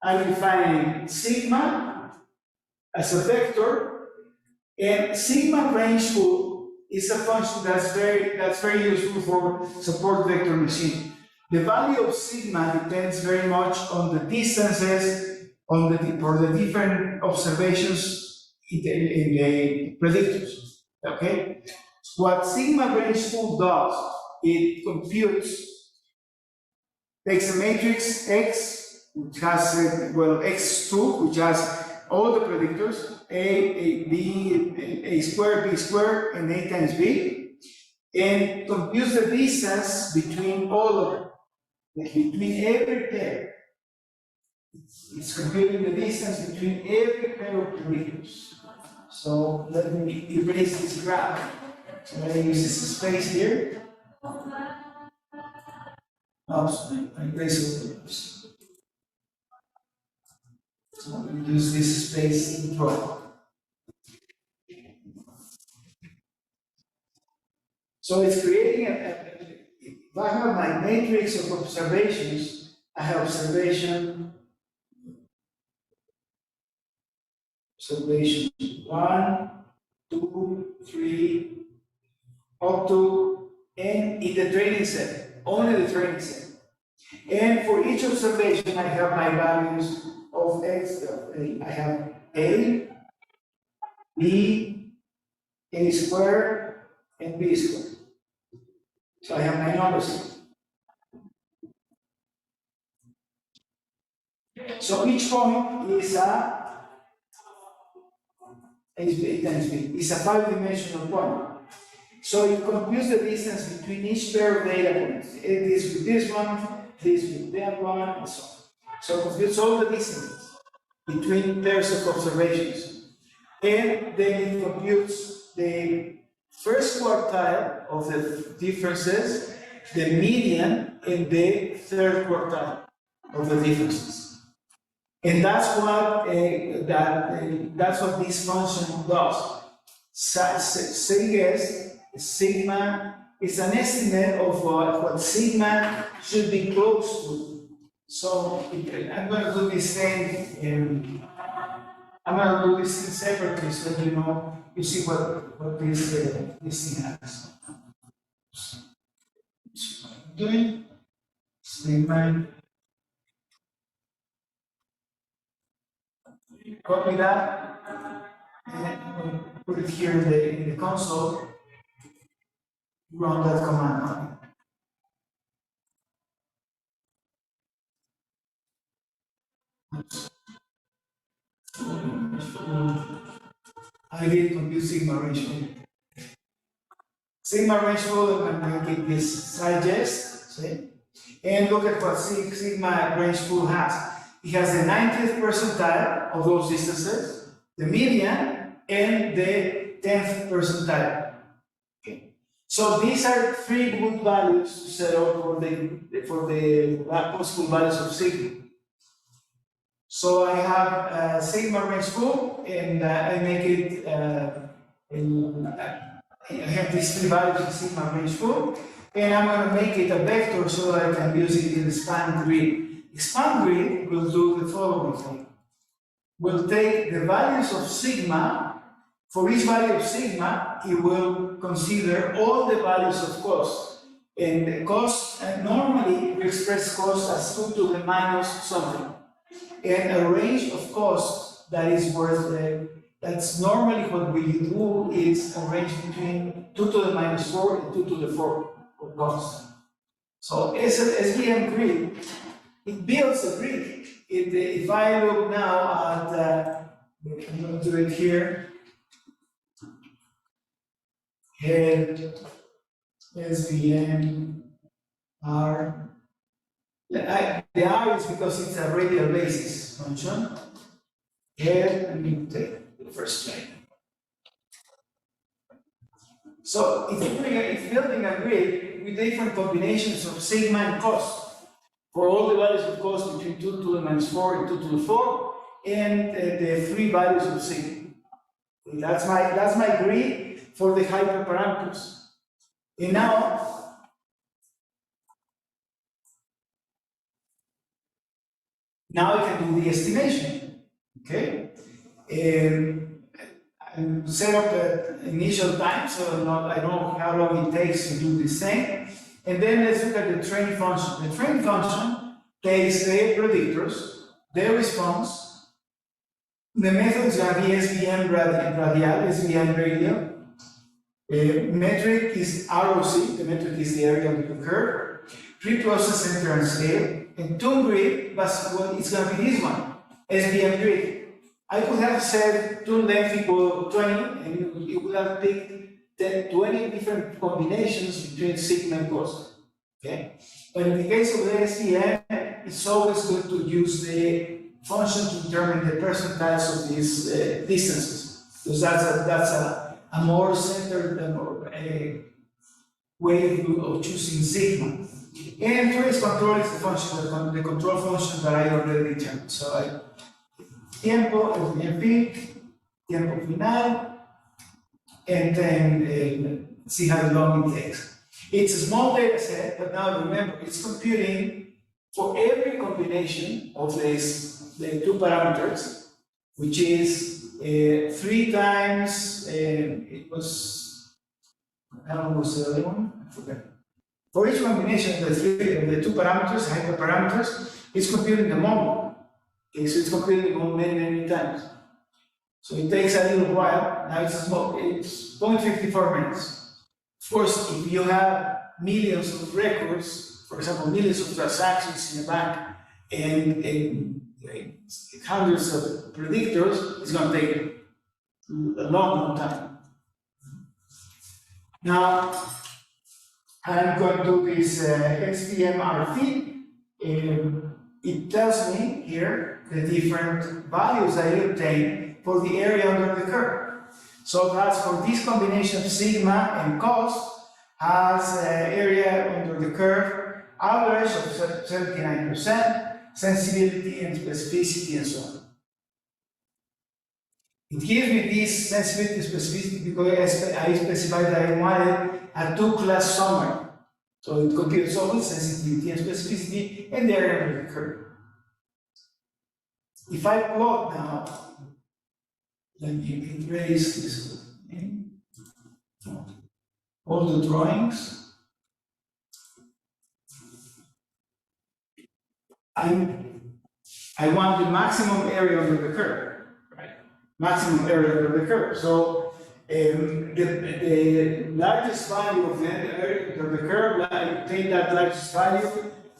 I'm defining sigma as a vector, and sigma rangeful is a function that's very useful for support vector machine. The value of sigma depends very much on the distances for the different observations in the predictors. Okay, what sigma rangeful does, it computes, takes a matrix X, which has X2, which has all the predictors, A squared, and A times B, and computes the distance between all of them, between every pair. It's computing the distance between every pair of predictors. So let me erase this graph. So I'm going to use this space here. Oops, I erase it. So I'm going to use this space in draw. So it's creating if I have my matrix of observations, I have observation 1, 2, 3, up to, and in the training set, only the training set. And for each observation, I have my values of X. I have A, B, A squared, and B squared. So I have my numbers. So each point is a times B. It's a 5-dimensional point. So you compute the distance between each pair of data points. This with this one, this with that one, and so on. So it computes all the distances between pairs of observations. And then it computes the first quartile of the differences, the median, and the third quartile of the differences. And that's what that's what this function does. Sigma is an estimate of what sigma should be close to. So I'm going to do this thing. I'm going to do this thing separately so you see what this thing has. So I'm doing sigma. Copy that and put it here in the console. Run that command. I did compute sigma ratio. Sigma ratio, I'm going to keep this digest, see? And look at what sigma rangeful has. It has the 90th percentile of those distances, the median, and the 10th percentile. Okay. So these are three good values to set up for the possible values of sigma. So I have sigma rangeful, and I make it I have these three values of sigma rangeful. and I'm going to make it a vector so that I can use it in the span grid. Span grid will do the following thing. We'll take the values of sigma. For each value of sigma, it will consider all the values of cost. And the cost, normally we express cost as 2 to the minus something. And a range of costs that is worth, that's normally what we do is a range between 2 to the minus 4 and 2 to the 4 of cost. So SVM grid, it builds a grid. If I look now at, I'm going to do it here, head SVM R. The R is because it's a radial basis function. Head, let me take the first slide. So it's building a grid with different combinations of sigma and cost for all the values of cost between 2 to the minus 4 and 2 to the 4, and the 3 values of sigma. That's my grid for the hyperparameters. And now, I can do the estimation, okay? I set up the initial time, so I know how long it takes to do this thing. And then let's look at the training function. The training function takes the predictors, their response. The method is going to be SVM radial, SVM radial. Metric is ROC, the metric is the area under the curve. Reprocess, enter, and scale. And tune grid, well, it's going to be this one, SVM grid. I could have said tune length equal 20, and you would have picked 20 different combinations between sigma and cost. Okay? But in the case of the SVM, it's always good to use the function to determine the percentiles of these distances, because that's a more centered way of choosing sigma. And trace control is the function, the control function that I already determined. So tiempo, FVP, tiempo final, and then see how long it takes. It's a small data set, but now remember, it's computing for every combination of the 2 parameters, which is 3 times, it was, how long was the other one? I forgot. For each combination of the 2 parameters, hyperparameters, it's computing the moment. Okay, so it's computing the moment many times. So it takes a little while. Now it's 0.54 minutes. Of course, if you have millions of records, for example, millions of transactions in a bank, and hundreds of predictors, it's going to take a long time. Now, I'm going to do this SVM-RT. It tells me here the different values I obtain for the area under the curve. So that's for this combination of sigma and cost has area under the curve, average of 79%, sensitivity and specificity and so on. It gives me this sensitivity and specificity because I specified that I wanted a 2-class summary. So it computes all the sensitivity and specificity and the area under the curve. If I plot now, let me erase this. All the drawings. I want the maximum area under the curve, right? Maximum area under the curve. So the largest value of the area under the curve, I take that largest value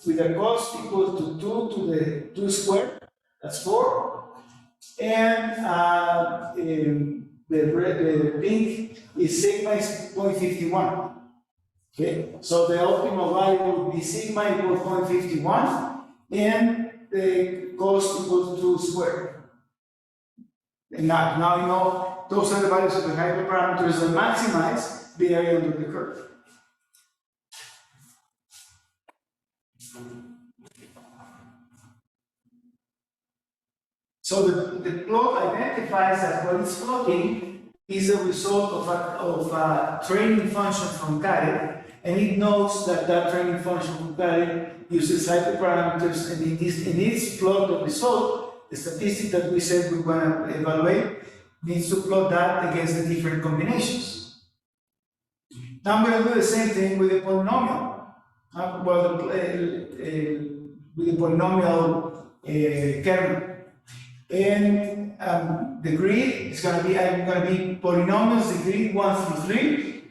with a cost equal to 2 to the 2 squared, that's 4. And the pink is sigma is 0.51. Okay, so the optimal value would be sigma equals 0.51 and the cost equals 2 squared. And now you know those are the values of the hyperparameters that maximize the area under the curve. So the plot identifies that what it's plotting is a result of a training function from Caret and it knows that that training function from caret uses hyperparameters, and in its plot of result, the statistic that we said we want to evaluate needs to plot that against the different combinations. Now I'm going to do the same thing with the polynomial. With the polynomial kernel. And the grid is going to be, I'm going to be polynomials degree 1 through 3.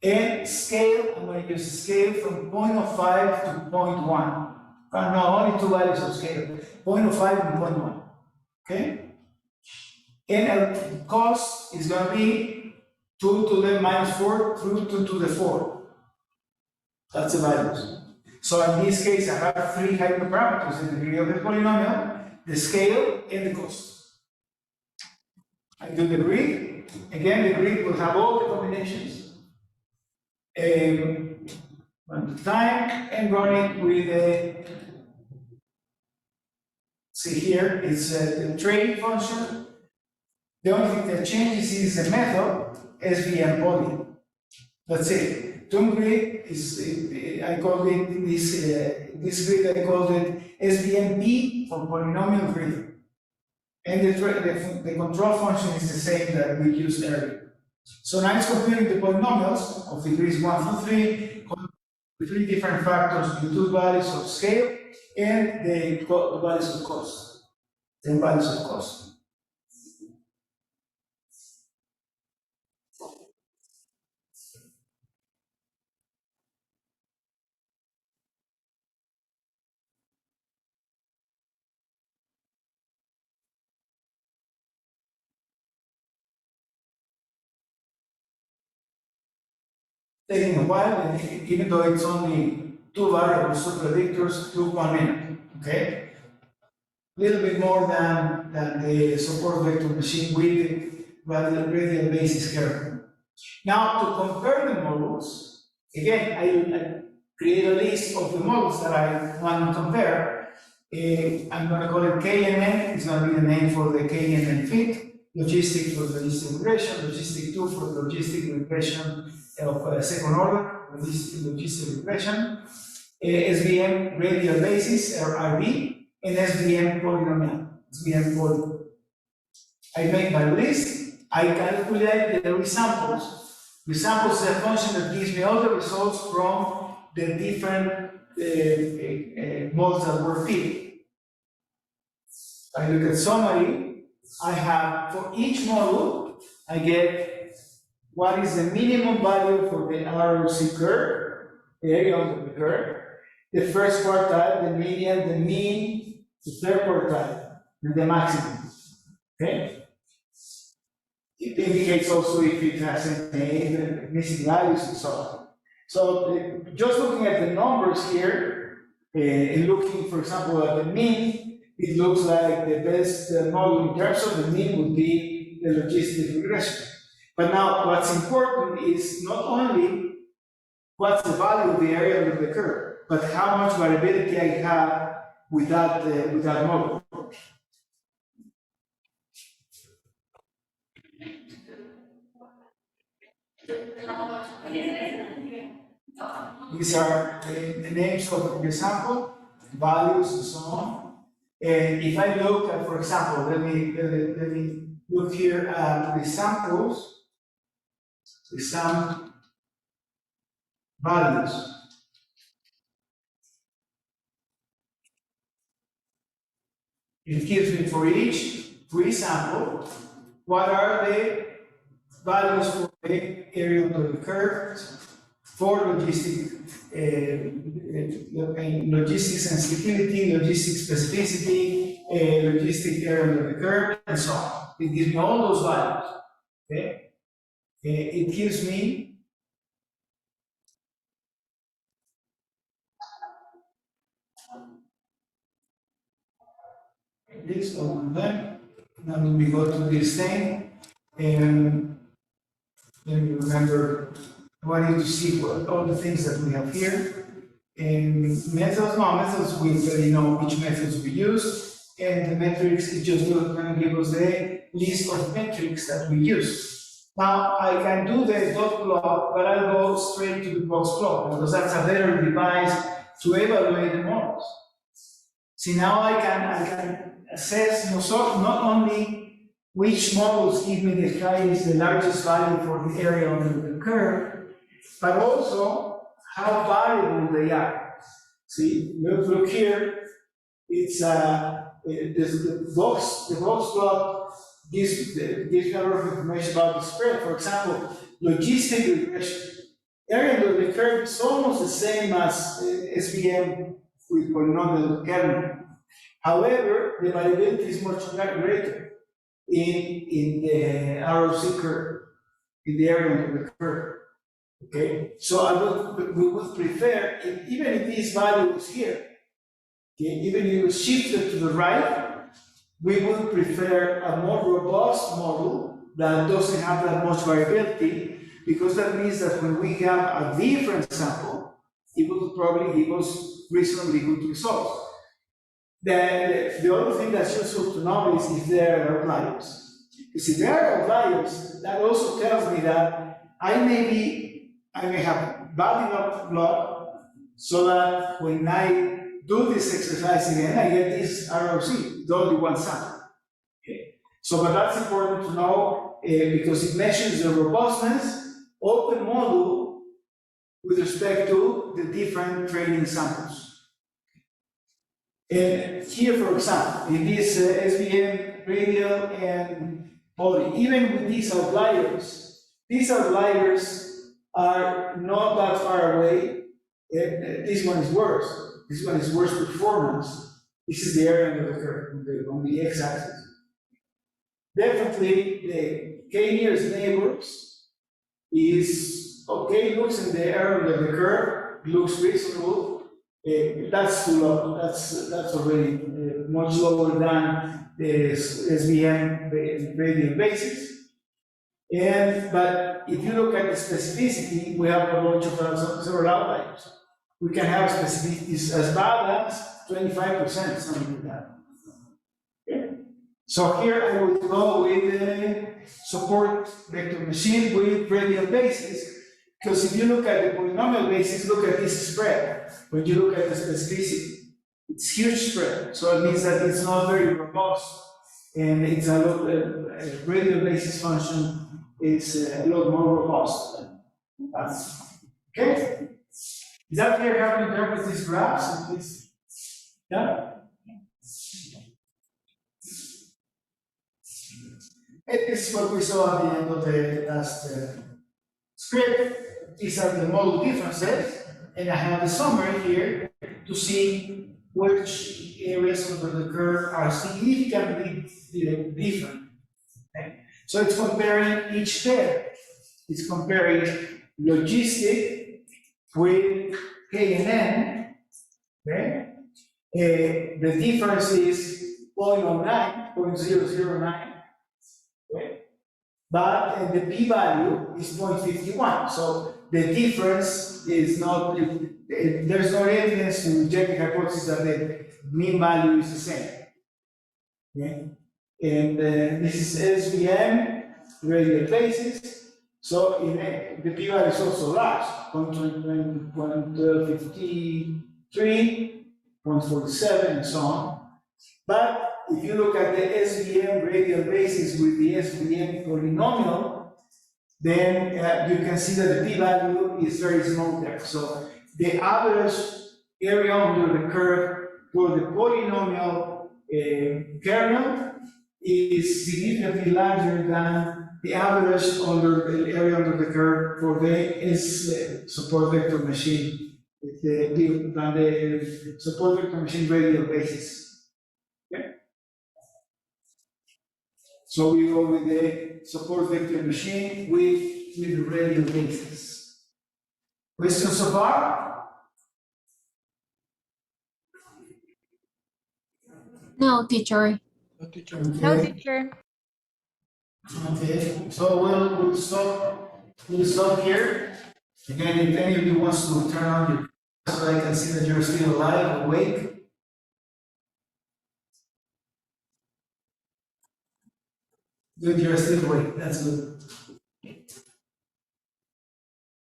And scale, I'm going to use a scale from 0.05 to 0.1. No, only two values of scale, 0.05 and 0.1. Okay? And cost is going to be 2 to the minus 4 through 2 to the 4. That's the values. So in this case, I have three hyperparameters: the degree of the polynomial, the scale, and the cost. I do the grid. Again, the grid will have all the combinations. Run the time and run it with a. See here, it's the training function. The only thing that changes is the method SVM poly. That's it. Toon grid is, I called it this grid, I called it SVMP for polynomial grid. And the control function is the same that we used earlier. So now it's computing the polynomials of degrees 1 through 3, with three different factors, the two values of scale and the values of cost. 10 values of cost. Taking a while, and even though it's only two variables, two predictors, took 1 minute, okay? A little bit more than the support vector machine with radial basis kernel. Now, to compare the models, again, I create a list of the models that I want to compare. I'm going to call it KNN, it's going to be the name for the KNN fit. Logistic for logistic regression, logistic 2 for logistic regression of second order, logistic regression, SVM radial basis or RB, and SVM polynomial, SVM poly. I make my list, I calculate the resamples. Resamples is a function that gives me all the results from the different models that were fit. I look at summary. I have, for each model, I get what is the minimum value for the ROC curve, the area under the curve, the first quartile, the median, the mean, the third quartile, and the maximum. Okay? It indicates also if it has any missing values and so on. So just looking at the numbers here, and looking, for example, at the mean, it looks like the best model in terms of the mean would be the logistic regression. But now what's important is not only what's the value of the area of the curve, but how much variability I have with that model. These are the names of the sample, values, and so on. And if I look at, for example, let me look here at the samples, the sum values. It gives me for each free sample what are the values for the area under the curve for logistic logistic sensitivity, logistic specificity, logistic area under the curve, and so on. It gives me all those values. Okay, it gives me this of them. Now let me go to this thing, and let me remember. I want you to see all the things that we have here. And methods, we already know which methods we use. And the metrics, it just going to give us the list of metrics that we use. Now I can do the dot plot, but I'll go straight to the box plot because that's a better device to evaluate the models. See, now I can assess not only which models give me the largest value for the area under the curve, but also how variable they are. See, look here. It's the box plot gives me a lot of information about the spread. For example, logistic regression. Area under the curve is almost the same as SVM with polynomial kernel. However, the variability is much greater in the ROC curve, in the area under the curve. Okay, so we would prefer, even if this value is here, okay, even if it was shifted to the right, we would prefer a more robust model that doesn't have that much variability, because that means that when we have a different sample, it will probably give us reasonably good results. The other thing that's useful to know is if there are outliers. Because if there are outliers, that also tells me that I may have bad enough plot so that when I do this exercise again, I get this ROC, it's only one sample. Okay. So, but that's important to know because it measures the robustness of the model with respect to the different training samples. And here, for example, in this SVM, radial, and poly, even with these outliers are not that far away. This one is worse. This one is worse performance. This is the area under the curve on the x-axis. Definitely, the k-nearest neighbors is okay. Looks in the area under the curve, looks reasonable. That's too low. That's already much lower than the SVM radial basis. But if you look at the specificity, we have a bunch of several outliers. We can have specificities as bad as 25%, something like that. Okay. So here I would go with the support vector machine with radial basis, because if you look at the polynomial basis, look at this spread. When you look at the specificity, it's huge spread. So it means that it's not very robust, and it's a lot. Radial basis function is a lot more robust. That's okay. Is that clear how to interpret these graphs? Please, yeah. And this is what we saw at the end of the last script. These are the model differences, and I have a summary here to see which areas under the curve are significantly different. Okay. So it's comparing each pair. It's comparing logistic with K and N. Okay. The difference is 0.09, 0.009. Okay. But the p-value is 0.51. So the difference is not, there's no evidence to reject the hypothesis that the mean value is the same. Okay. And this is SVM, radial basis. So the p-value is also large, 0.53, 0.47, and so on. But if you look at the SVM radial basis with the SVM polynomial, then you can see that the p-value is very small there. So the average area under the curve for the polynomial kernel is significantly larger than the average under the area under the curve for the support vector machine, than the support vector machine radial basis. Okay. So we go with the support vector machine with the radial basis. Questions so far? No, teacher. No, teacher. Okay. No, teacher. Okay, so we'll stop here. Again, if any of you wants to turn on your so I can see that you're still alive, awake. Good, you're still awake, that's good.